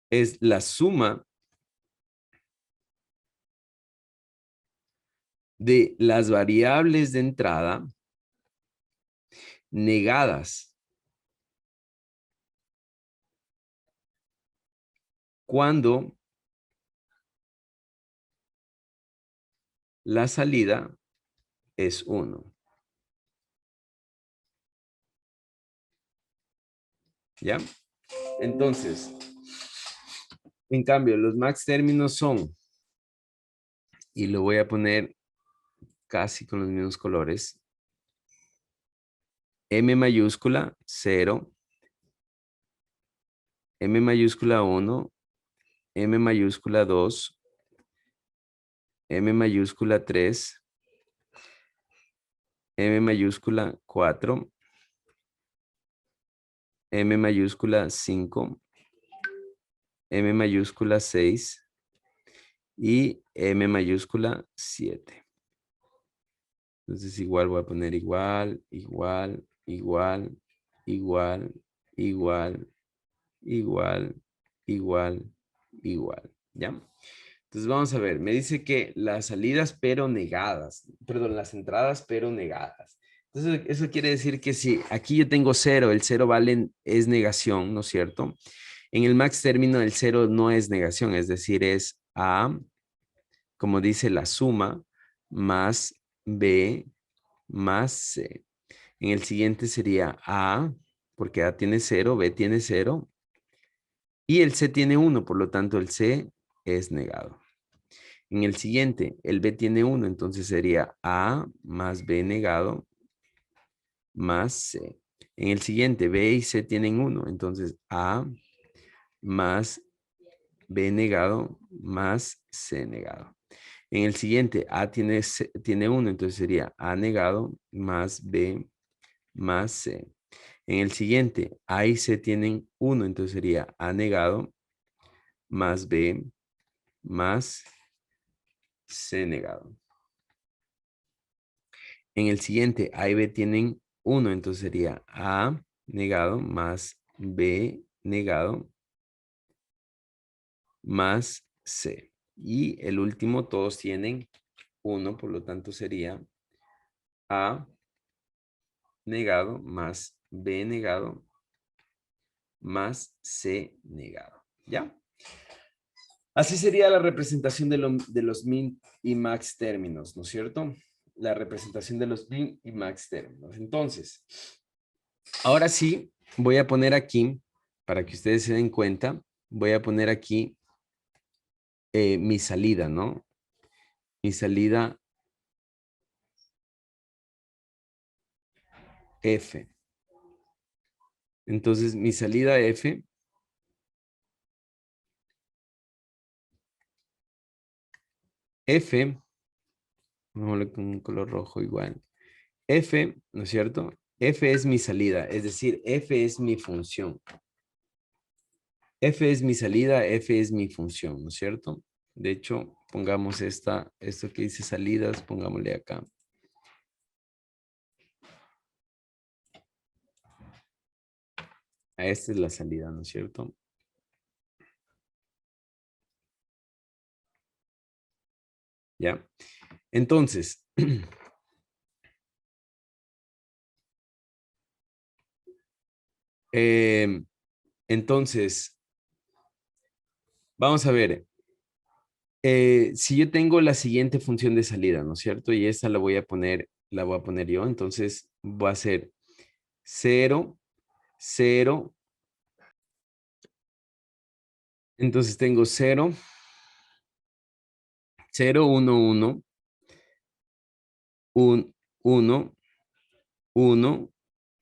Es la suma de las variables de entrada negadas cuando la salida es 1. ¿Ya? Entonces, en cambio, los max términos son, y lo voy a poner casi con los mismos colores, M mayúscula 0, M mayúscula 1, M mayúscula 2, M mayúscula 3, M mayúscula 4, M mayúscula 5, M mayúscula 6 y M mayúscula 7. Entonces igual voy a poner igual, igual, igual, igual, igual, igual, igual, igual. ¿Ya? Entonces vamos a ver, me dice que las salidas pero negadas, perdón, las entradas pero negadas. Entonces eso quiere decir que si aquí yo tengo 0, el 0 es negación, ¿no es cierto? En el max término el 0 no es negación, es decir, es A, como dice la suma, más B más C. En el siguiente sería A, porque A tiene 0, B tiene 0, y el C tiene 1, por lo tanto el C es negado. En el siguiente, el B tiene 1, entonces sería A más B negado más C. En el siguiente, B y C tienen 1, entonces A más B negado más C negado. En el siguiente, A tiene 1, entonces sería A negado más B más C. En el siguiente, A y C tienen 1, entonces sería A negado más B más C negado. En el siguiente, A y B tienen 1, entonces sería A negado más B negado más C. Y el último, todos tienen 1, por lo tanto sería A negado más B negado más C negado. ¿Ya? Así sería la representación de los min y max términos, ¿no es cierto? La representación de los min y max términos. Entonces, ahora sí, voy a poner aquí, para que ustedes se den cuenta, voy a poner aquí mi salida, ¿no? Mi salida F. Entonces, mi salida F F, vamos con un color rojo igual. F, ¿no es cierto? F es mi salida, es decir, F es mi función. F es mi salida, F es mi función, ¿no es cierto? De hecho, pongamos esto que dice salidas, pongámosle acá. Esta es la salida, ¿no es cierto? ¿Ya? Entonces, entonces, vamos a ver. Si yo tengo la siguiente función de salida, ¿no es cierto? Y esta la voy a poner yo. Entonces, va a ser 0, 0. Entonces tengo 0, 0, 1, 1, 1, 1, 1,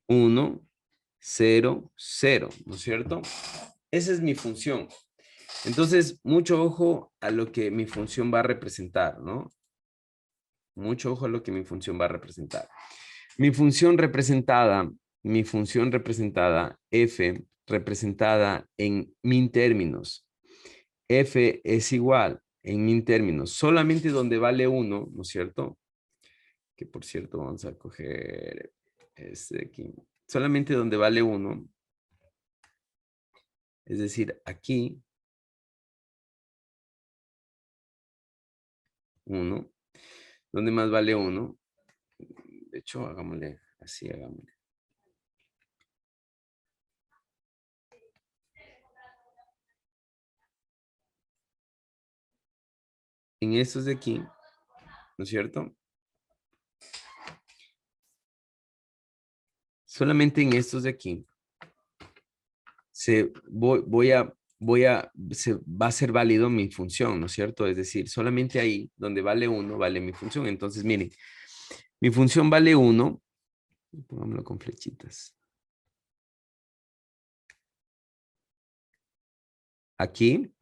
1, 0, 0, ¿no es cierto? Esa es mi función. Entonces, mucho ojo a lo que mi función va a representar, ¿no? Mucho ojo a lo que mi función va a representar. Mi función representada, F, representada en min términos. F es igual en min términos, solamente donde vale 1, ¿no es cierto? Que por cierto, vamos a coger este de aquí. Solamente donde vale 1, es decir, aquí, 1, donde más vale 1. De hecho, hagámosle así, hagámosle. En estos de aquí, ¿no es cierto? Solamente en estos de aquí, va a ser válido mi función, ¿no es cierto? Es decir, solamente ahí, donde vale 1, vale mi función. Entonces, miren, mi función vale 1. Pongámoslo con flechitas. Aquí.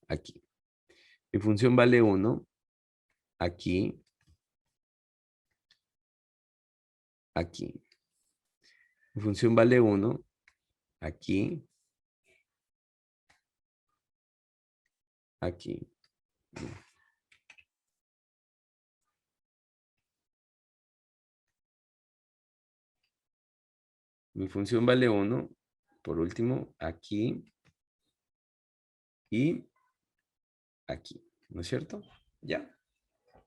Aquí. Mi función vale 1. Aquí. Aquí. Mi función vale 1. Aquí. Aquí. Mi función vale 1. Por último, aquí. Y aquí. ¿No es cierto? Ya.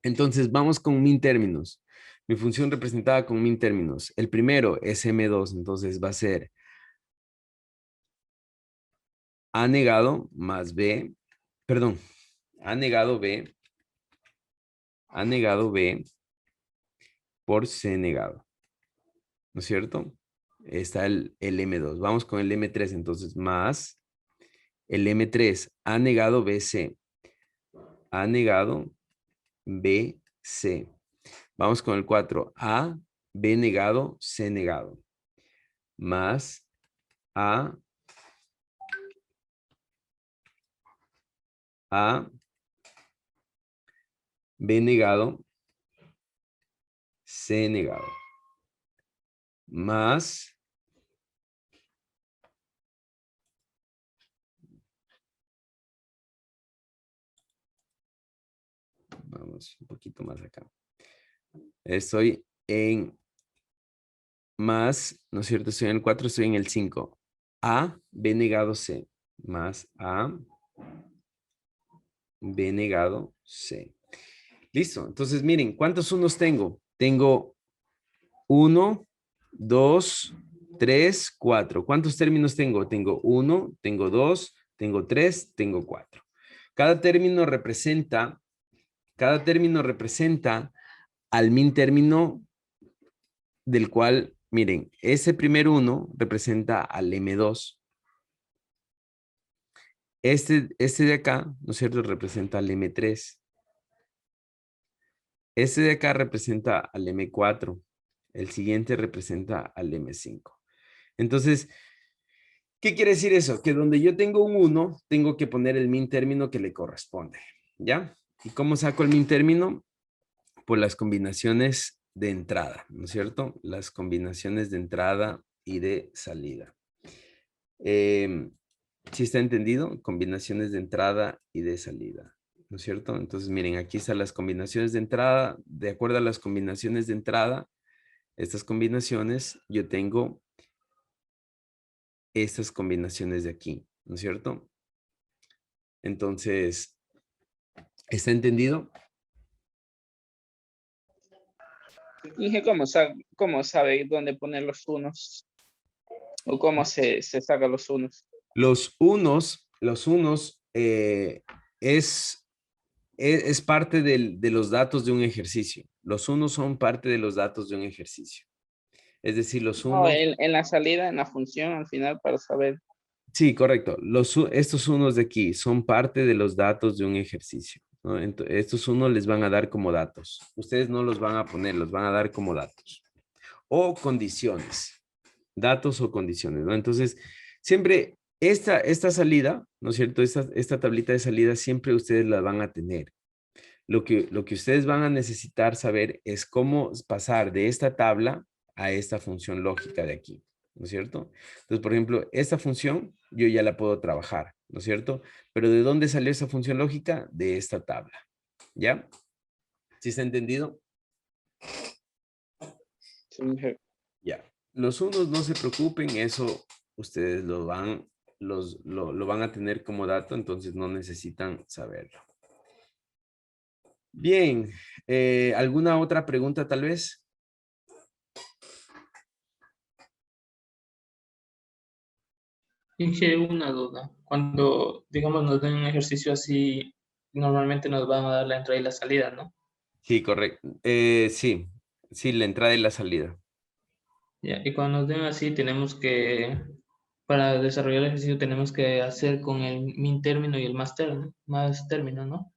Entonces, vamos con min términos. Mi función representada con min términos. El primero es M2. Entonces, va a ser A negado más B. Perdón. A negado B. A negado B por C negado. ¿No es cierto? Está el M2. Vamos con el M3 entonces, más el M3, A negado BC. A negado BC. Vamos con el 4, A, B negado, C negado. Más A, B negado, C negado. Más vamos un poquito más acá. Estoy en más, ¿no es cierto? Estoy en el 4, estoy en el 5. A, B negado, C. Más A, B negado, C. Listo. Entonces, miren, ¿cuántos unos tengo? Tengo 1, 2, 3, 4. ¿Cuántos términos tengo? Tengo 1, tengo 2, tengo 3, tengo 4. Cada término representa al min término del cual, miren, ese primer 1 representa al M2. Este de acá, ¿no es cierto? Representa al M3. Este de acá representa al M4. El siguiente representa al M5. Entonces, ¿qué quiere decir eso? Que donde yo tengo un 1, tengo que poner el min término que le corresponde. ¿Ya? ¿Y cómo saco el min término? por las combinaciones de entrada, ¿no es cierto? Las combinaciones de entrada y de salida. ¿Sí está entendido? Combinaciones de entrada y de salida, ¿no es cierto? Entonces, miren, aquí están las combinaciones de entrada. De acuerdo a las combinaciones de entrada, estas combinaciones, yo tengo estas combinaciones de aquí, ¿no es cierto? Entonces, ¿está entendido? Dije, cómo sabe dónde poner los unos? ¿O cómo se saca los unos? Los unos es parte de los datos de un ejercicio. Los unos son parte de los datos de un ejercicio. Es decir, los No, unos. en la salida, en la función, al final, para saber. Sí, correcto. Estos unos de aquí son parte de los datos de un ejercicio, ¿no? Estos unos les van a dar como datos. Ustedes no los van a poner, los van a dar como datos. O condiciones. Datos o condiciones, ¿no? Entonces, siempre esta salida, ¿no es cierto? Esta tablita de salida siempre ustedes la van a tener. Lo que ustedes van a necesitar saber es cómo pasar de esta tabla a esta función lógica de aquí, ¿no es cierto? Entonces, por ejemplo, esta función yo ya la puedo trabajar, ¿no es cierto? Pero ¿de dónde salió esa función lógica? De esta tabla, ¿ya? ¿Sí está entendido? Sí, dije, Ya. Los unos no se preocupen, eso ustedes lo van a tener como dato, entonces no necesitan saberlo. Bien, ¿alguna otra pregunta tal vez? Dije una duda. Cuando, digamos, nos den un ejercicio así, normalmente nos van a dar la entrada y la salida, ¿no? Sí, correcto. Sí, la entrada y la salida. Ya, y cuando nos den así, para desarrollar el ejercicio, tenemos que hacer con el min término y el más término, ¿no?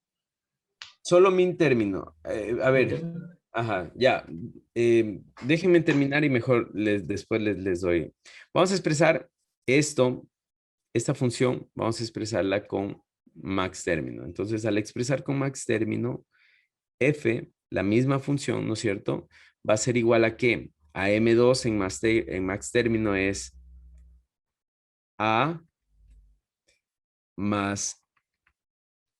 Solo min término. A Min ver, término. ajá, ya. Déjenme terminar y mejor después les doy. Vamos a expresar esta función, vamos a expresarla con max término. Entonces, al expresar con max término, f, la misma función, ¿no es cierto? Va a ser igual a ¿qué? A m2 en max término es a más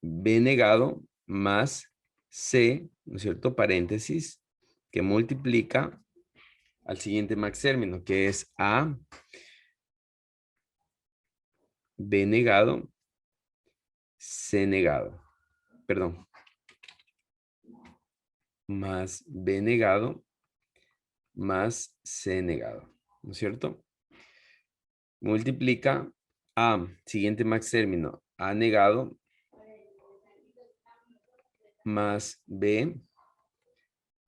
b negado más c, ¿no es cierto? Paréntesis, que multiplica al siguiente max término, que es a b negado, c negado. Perdón. Más b negado más c negado, ¿no es cierto? Multiplica a, siguiente max término, a negado más b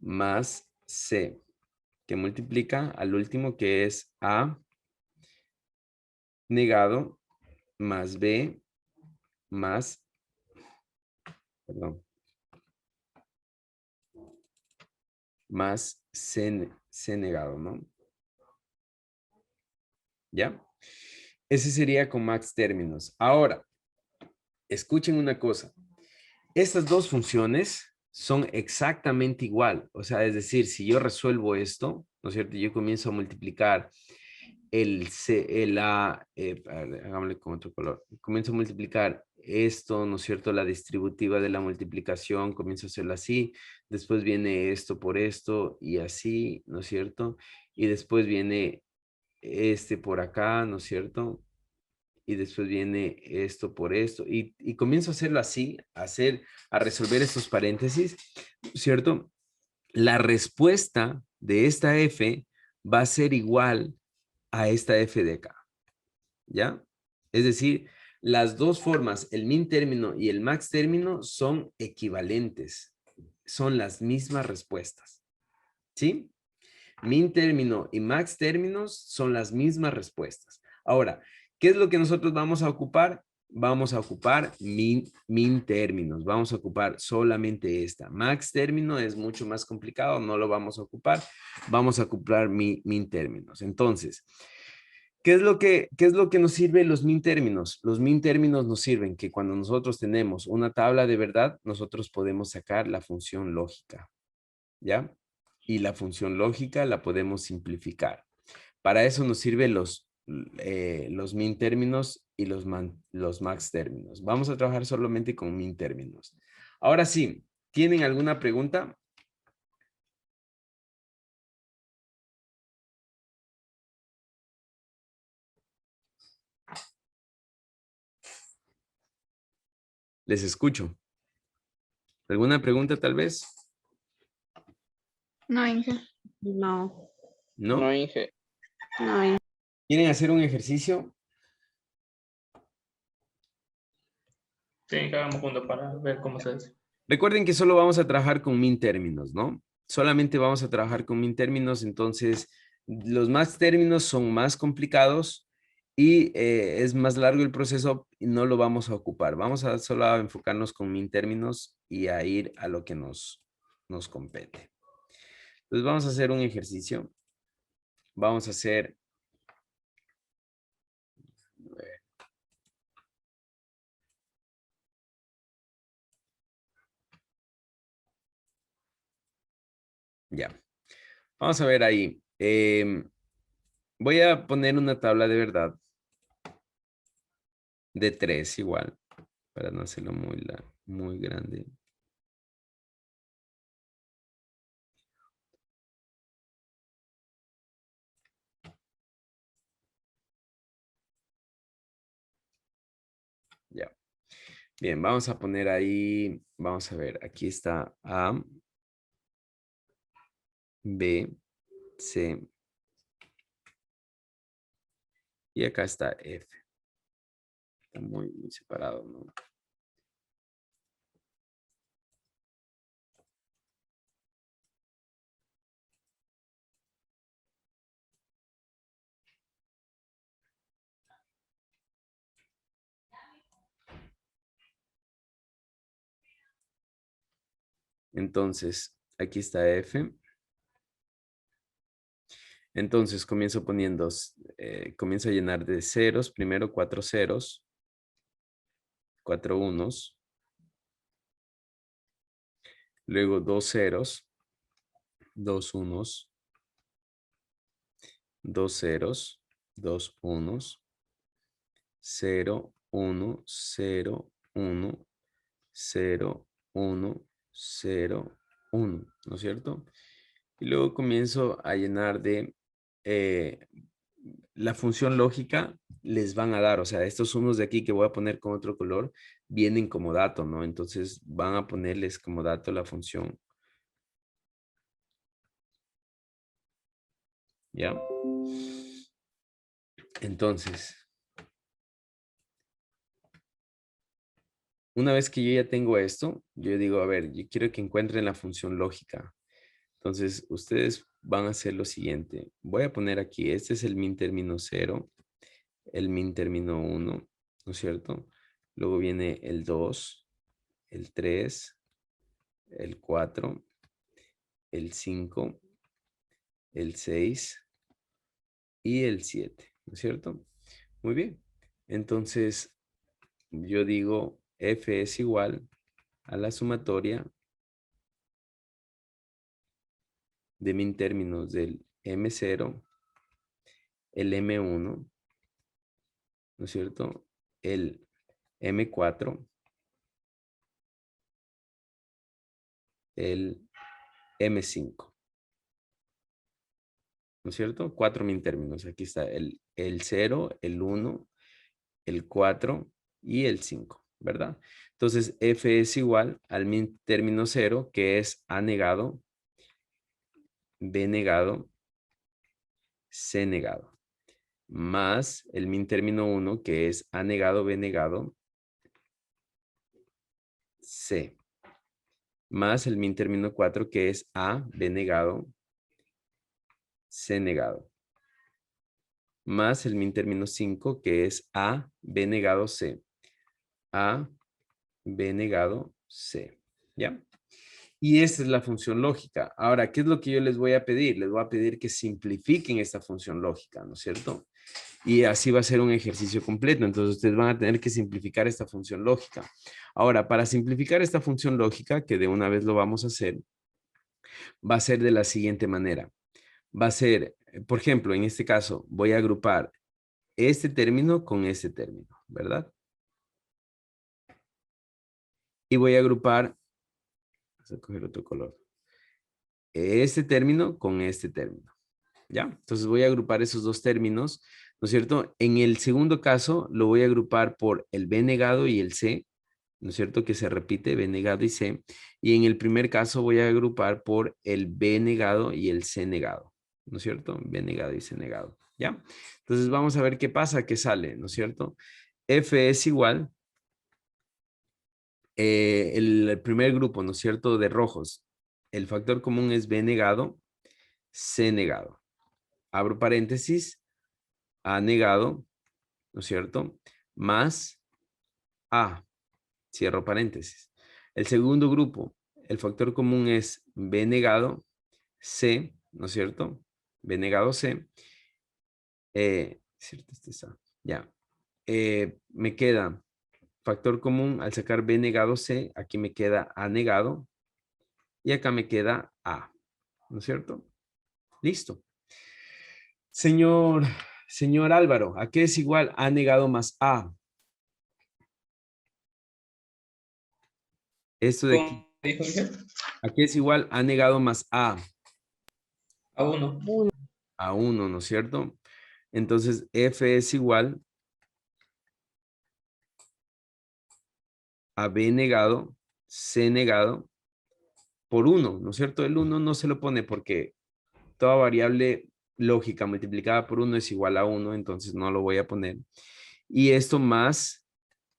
más c, que multiplica al último que es a negado más b más, perdón, más c negado, ¿no? ¿Ya? Ese sería con max términos. Ahora, escuchen una cosa. Estas dos funciones son exactamente igual. O sea, es decir, si yo resuelvo esto, ¿no es cierto? Yo comienzo a multiplicar el A, a ver, hagámosle con otro color. Comienzo a multiplicar esto, ¿no es cierto? La distributiva de la multiplicación, comienzo a hacerlo así. Después viene esto por esto y así, ¿no es cierto? Y después viene este por acá, ¿no es cierto? Y después viene esto por esto, y comienzo a hacerlo así, a resolver estos paréntesis, ¿cierto? La respuesta de esta f va a ser igual a esta f de acá, ¿ya? Es decir, las dos formas, el min término y el max término, son equivalentes, son las mismas respuestas, ¿sí? Min término y max términos son las mismas respuestas. Ahora, ¿qué es lo que nosotros vamos a ocupar? Vamos a ocupar min términos. Vamos a ocupar solamente esta. Max término es mucho más complicado, no lo vamos a ocupar. Vamos a ocupar min términos. Entonces, ¿qué es lo que nos sirve los min términos? Los min términos nos sirven que cuando nosotros tenemos una tabla de verdad, nosotros podemos sacar la función lógica. ¿ya? Y la función lógica la podemos simplificar. Para eso nos sirven los min términos y los max términos. Vamos a trabajar solamente con min términos. Ahora sí, ¿tienen alguna pregunta? Les escucho. ¿Alguna pregunta tal vez? No, Inge. No, ¿No? No, Inge. no. ¿Quieren hacer un ejercicio? Sí, que hagamos juntos para ver cómo se hace. Recuerden que solo vamos a trabajar con min términos, ¿no? Solamente vamos a trabajar con min términos, entonces los max términos son más complicados y es más largo el proceso y no lo vamos a ocupar. Vamos a solo a enfocarnos con min términos y a ir a lo que nos compete. Entonces vamos a hacer un ejercicio. Vamos a hacer... Ya. Vamos a ver ahí. Voy a poner una tabla de verdad. De 3 igual. Para no hacerlo muy grande. Ya. Bien, vamos a poner ahí. Vamos a ver. Aquí está A. B. C. Y acá está F. Está muy separado, ¿no? Entonces, aquí está F. Entonces, comienzo poniendo, comienzo a llenar de ceros. Primero 4 ceros. 4 unos. Luego 2 ceros. 2 unos. 2 ceros. 2 unos. 0, 1, 0, 1, 0, 1, 0, 1, ¿no es cierto? Y luego comienzo a llenar de la función lógica les van a dar, o sea, estos unos de aquí que voy a poner con otro color vienen como dato, ¿no? Entonces van a ponerles como dato la función. ¿Ya? Entonces, una vez que yo ya tengo esto, yo digo, a ver, yo quiero que encuentren la función lógica. Entonces, ustedes van a hacer lo siguiente. Voy a poner aquí, este es el min término 0, el min término 1, ¿no es cierto? Luego viene el 2, el 3, el 4, el 5, el 6 y el 7, ¿no es cierto? Muy bien. Entonces, yo digo F es igual a la sumatoria de min términos del M0, el M1, ¿no es cierto? El M4, el M5, ¿no es cierto? 4 min términos. Aquí está el 0, el 1, el 4 y el 5, ¿verdad? Entonces, F es igual al min término 0, que es A negado, B negado, C negado, más el min término 1, que es A negado, B negado, C, más el min término 4, que es A, B negado, C negado, más el min término 5, que es A, B negado, C, A, B negado, C, ¿ya? Y esta es la función lógica. Ahora, ¿qué es lo que yo les voy a pedir? Les voy a pedir que simplifiquen esta función lógica, ¿no es cierto? Y así va a ser un ejercicio completo. Entonces, ustedes van a tener que simplificar esta función lógica. Ahora, para simplificar esta función lógica, que de una vez lo vamos a hacer, Va a ser de la siguiente manera. Va a ser, por ejemplo, en este caso, voy a agrupar este término con este término, ¿verdad? Y voy a agrupar, vamos a coger otro color, este término con este término, ¿ya? Entonces voy a agrupar esos dos términos, ¿no es cierto? En el segundo caso lo voy a agrupar por el B negado y el C, ¿no es cierto? Que se repite, B negado y C. Y en el primer caso voy a agrupar por el B negado y el C negado, ¿no es cierto? B negado y C negado, ¿ya? Entonces vamos a ver qué pasa, qué sale, ¿no es cierto? F es igual, el primer grupo, ¿no es cierto? De rojos, el factor común es B negado, C negado. Abro paréntesis, A negado, ¿no es cierto? Más A, cierro paréntesis. El segundo grupo, el factor común es B negado, C, ¿no es cierto? B negado, C. ¿Cierto? Este es A. Ya. Me queda factor común, al sacar B negado, C, aquí me queda A negado. Y acá me queda A, ¿no es cierto? Listo. Señor Álvaro, ¿a qué es igual A negado más A? Esto de aquí. ¿Cómo dijo Miguel? ¿A qué es igual A negado más A? A 1. A 1, ¿no es cierto? Entonces, F es igual a B negado, C negado, por 1, ¿no es cierto? El 1 no se lo pone porque toda variable lógica multiplicada por 1 es igual a 1, entonces no lo voy a poner. Y esto más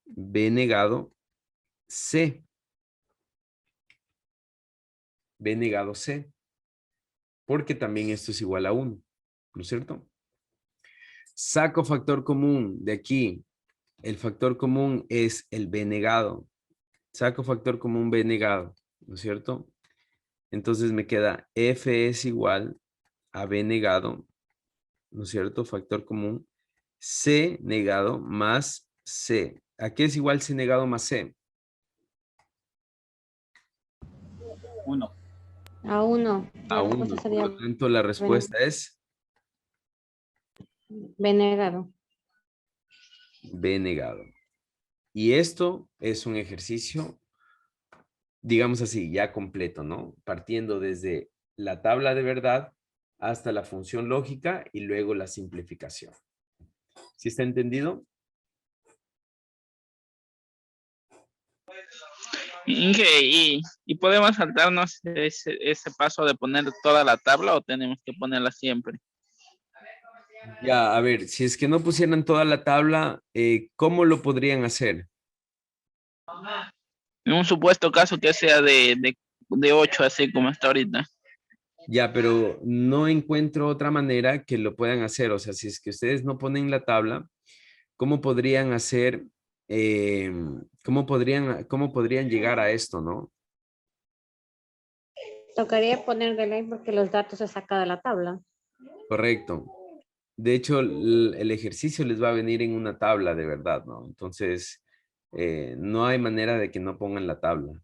B negado, C. B negado C. Porque también esto es igual a 1, ¿no es cierto? Saco factor común de aquí. El factor común es el B negado. Saco factor común B negado, ¿no es cierto? Entonces me queda F es igual a B negado, ¿no es cierto? Factor común. C negado más C. ¿A qué es igual C negado más C? 1. A 1. A La 1. respuesta Por sería lo tanto, la respuesta es B negado. B negado. Y esto es un ejercicio, digamos así, ya completo, ¿no? Partiendo desde la tabla de verdad hasta la función lógica y luego la simplificación. ¿Sí está entendido? Inge, y podemos saltarnos ese paso de poner toda la tabla o tenemos que ponerla siempre. Ya, a ver, si es que no pusieran toda la tabla, ¿cómo lo podrían hacer? En un supuesto caso que sea de 8, así como está ahorita. Ya, pero no encuentro otra manera que lo puedan hacer. O sea, si es que ustedes no ponen la tabla, ¿cómo podrían hacer, cómo podrían llegar a esto, no? Tocaría poner de ley porque los datos se sacan de la tabla. Correcto. De hecho, el ejercicio les va a venir en una tabla de verdad, ¿no? Entonces, no hay manera de que no pongan la tabla.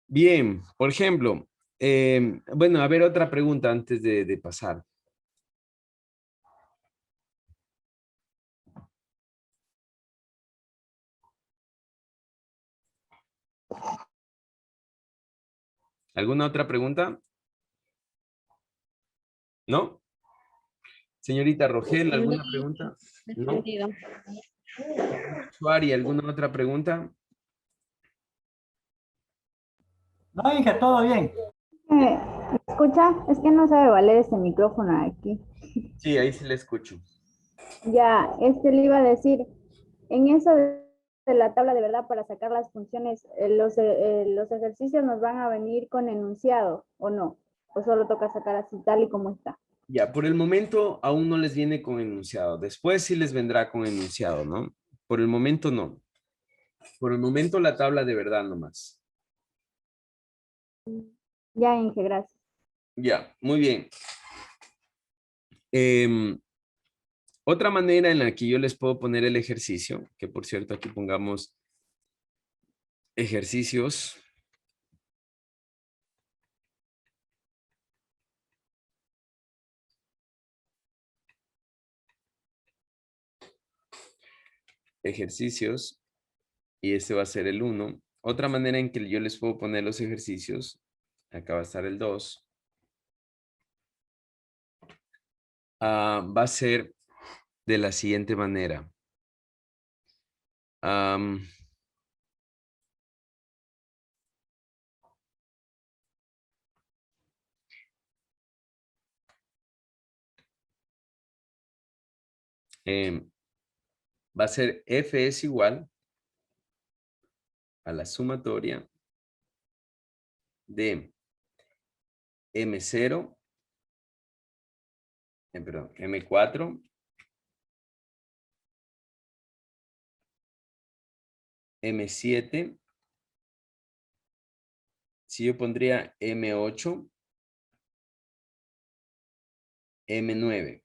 Bien, por ejemplo, bueno, a ver otra pregunta antes de pasar. ¿Alguna otra pregunta? ¿No? Señorita Rogel, ¿alguna pregunta? ¿No? Entendido. Suari, ¿alguna otra pregunta? No, Inge, todo bien. Escucha, es que no sabe valer este micrófono aquí. Sí, ahí sí le escucho. Ya, le iba a decir, en eso de la tabla de verdad para sacar las funciones, los ejercicios nos van a venir con enunciado, ¿o no? O solo toca sacar así tal y como está. Ya, por el momento aún no les viene con enunciado. Después sí les vendrá con enunciado, ¿no? Por el momento no. Por el momento la tabla de verdad nomás. Ya, Inge, gracias. Ya, muy bien. Otra manera en la que yo les puedo poner el ejercicio, que por cierto aquí pongamos ejercicios. Ejercicios. Y este va a ser el 1. Otra manera en que yo les puedo poner los ejercicios. Acá va a estar el 2. Va a ser de la siguiente manera. Va a ser F es igual a la sumatoria de M0, perdón, M4, M7, si yo pondría M8, M9,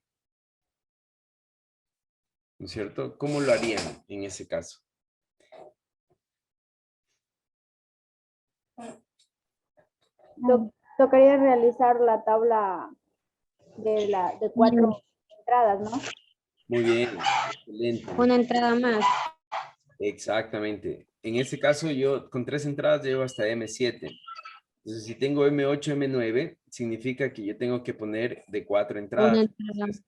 ¿no es cierto? ¿Cómo lo harían en ese caso? Tocaría realizar la tabla de 4 entradas, ¿no? Muy bien, excelente. Una entrada más. Exactamente. En este caso yo con 3 entradas llevo hasta M7. Entonces si tengo M8, M9, significa que yo tengo que poner de 4 Una entradas. entrada más.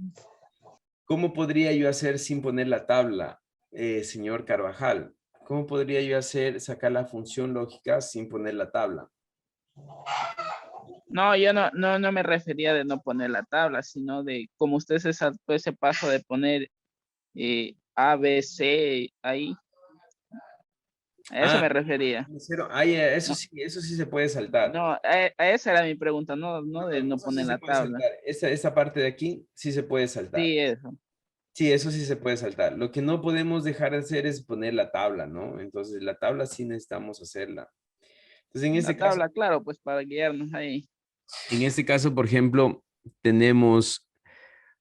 ¿Cómo podría yo hacer sin poner la tabla, señor Carvajal? ¿Cómo podría yo hacer, sacar la función lógica sin poner la tabla? No, yo no me refería de no poner la tabla, sino de como usted se saltó ese paso de poner A, B, C ahí. A eso me refería. Eso No, sí, eso sí se puede saltar. no, a esa era mi pregunta, no de no Eso sí poner se la puede tabla. saltar. Esa parte de aquí sí se puede saltar. Sí, eso. Sí, eso sí se puede saltar. Lo que no podemos dejar de hacer es poner la tabla, ¿no? Entonces, la tabla sí necesitamos hacerla. Entonces, La tabla, claro, pues para guiarnos ahí. en este caso, por ejemplo,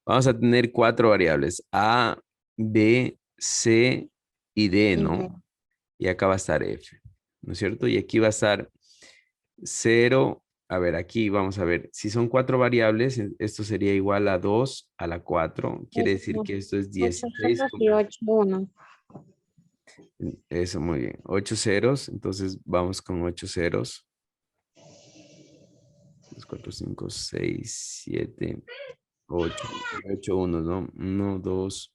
vamos a tener 4 variables, A, B, C y D, Y ¿no? Y acá va a estar F, ¿no es cierto? Y aquí va a estar 0. A ver, aquí vamos a ver, si son 4 variables, esto sería igual a 2 a la 4. Quiere decir que esto es 8 16. ceros y 8 1. Eso, muy bien. 8 ceros, entonces vamos con 8 ceros. 2, 4, 5, 6, 7, 8. 8 unos, ¿no? 1, 2,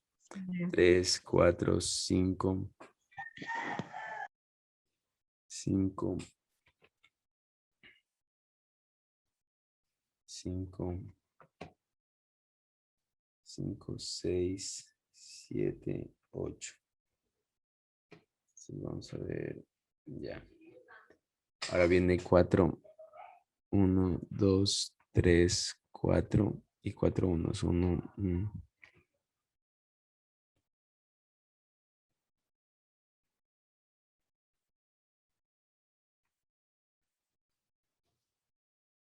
3, 4, 5, 5, 5, 5, 6, 7, 8. Entonces vamos a ver, ya. Ahora viene 4, 1, 2, 3, 4 y 4 unos, 1, 1.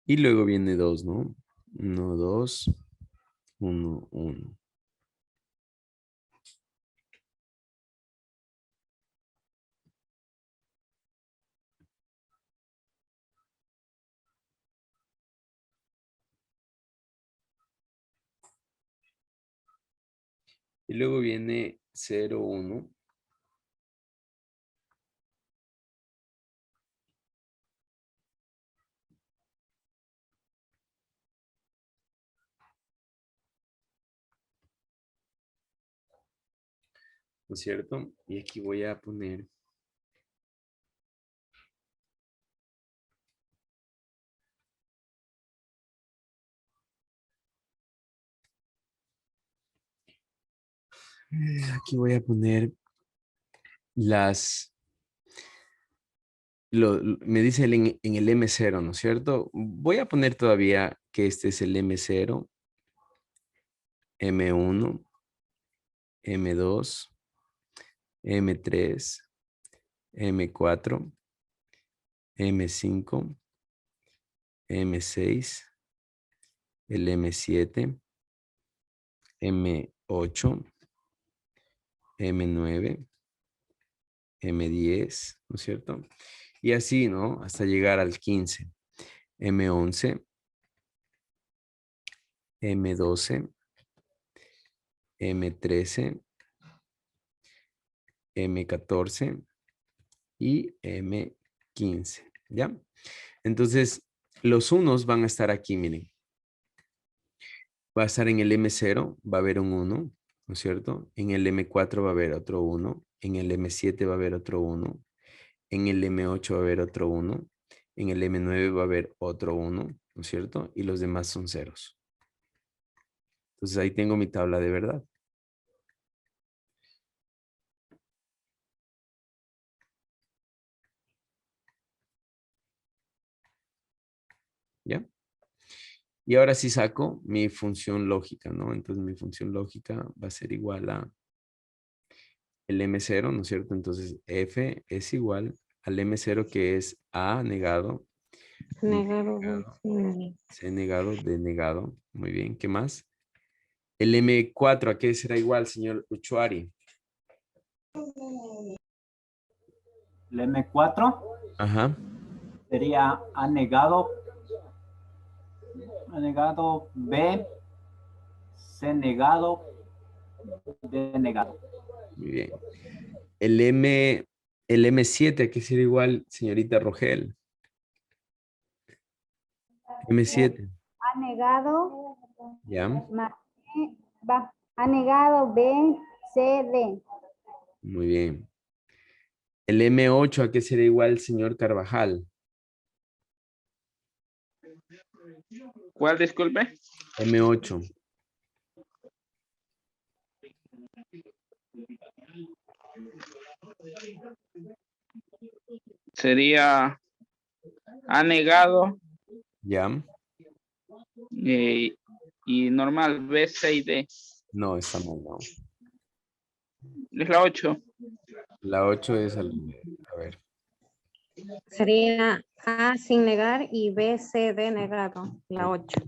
Y luego viene 2, ¿no? 1, 2, 1, 1. Y luego viene 0, 1. ¿No es cierto? Y aquí voy a poner me dice en el M0, ¿no es cierto? Voy a poner todavía que este es el M0, M1, M2, M3, M4, M5, M6, el M7, M8, M9, M10, ¿no es cierto? Y así, ¿no? Hasta llegar al 15. M11, M12, M13, M14 y M15, ¿ya? Entonces, los unos van a estar aquí, miren. Va a estar en el M0, va a haber un 1, ¿no es cierto? En el M4 va a haber otro 1, en el M7 va a haber otro 1, en el M8 va a haber otro 1, en el M9 va a haber otro 1, ¿no es cierto? Y los demás son ceros. Entonces ahí tengo mi tabla de verdad. ¿Ya? Y ahora sí saco mi función lógica, ¿no? Entonces mi función lógica va a ser igual a el M0, ¿no es cierto? Entonces F es igual al M0 que es A negado, Negado. C negado, D negado. Muy bien, ¿qué más? El M4, ¿a qué será igual, señor Uchuari? El M4 Ajá. sería A negado, B, C negado, D negado. Muy bien. El M7, ¿a qué será igual, señorita Rogel? M7, A negado, ¿ya? más A negado, B, C, D. Muy bien. El M8, ¿a qué será igual, señor Carvajal? ¿Cuál, disculpe? M8. Sería A negado ¿Ya? y normal, B, C y D. No, está mal, no. Es la 8. La 8 es al... A ver. Sería A sin negar y B, C, D negado. La 8.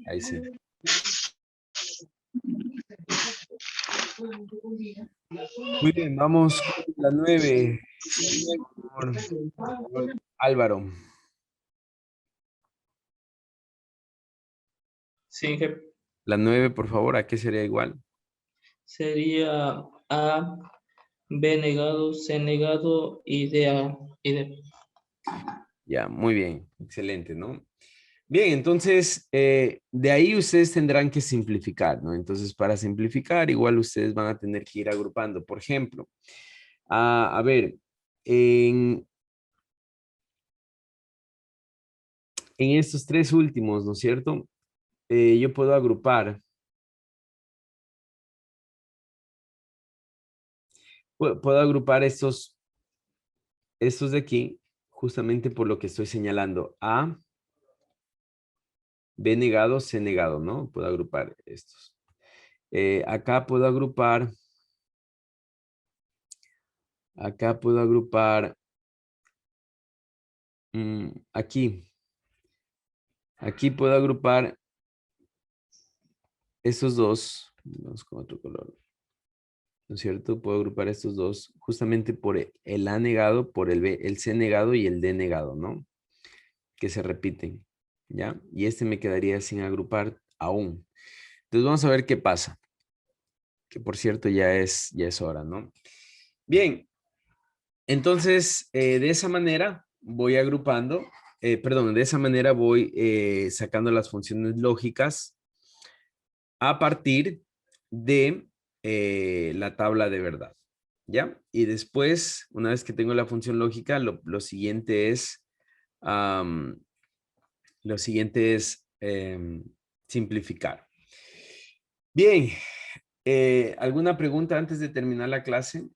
Ahí sí. Muy bien, vamos con la 9. Señor Álvaro. Sí, jefe. La 9, por favor, ¿a qué sería igual? Sería A, B negado, C negado y D, y D. Ya, muy bien. Excelente, ¿no? Bien, entonces, de ahí ustedes tendrán que simplificar, ¿no? Entonces, para simplificar, igual ustedes van a tener que ir agrupando. Por ejemplo, a ver, en estos tres últimos, ¿no es cierto? Yo puedo agrupar. Puedo agrupar estos de aquí, justamente por lo que estoy señalando. A, B negado, C negado, ¿no? Puedo agrupar estos. Acá puedo agrupar. Acá puedo agrupar. Aquí. Aquí puedo agrupar estos dos. Vamos con otro color. ¿No es cierto? Puedo agrupar estos dos justamente por el A negado, por el B, el C negado y el D negado, ¿no? Que se repiten, ¿ya? Y este me quedaría sin agrupar aún. Entonces vamos a ver qué pasa. Que por cierto ya es hora, ¿no? Bien. Entonces, de esa manera voy agrupando, perdón, de esa manera voy sacando las funciones lógicas a partir de la tabla de verdad, ¿ya? Y después, una vez que tengo la función lógica, lo siguiente es, simplificar. Bien, ¿alguna pregunta antes de terminar la clase?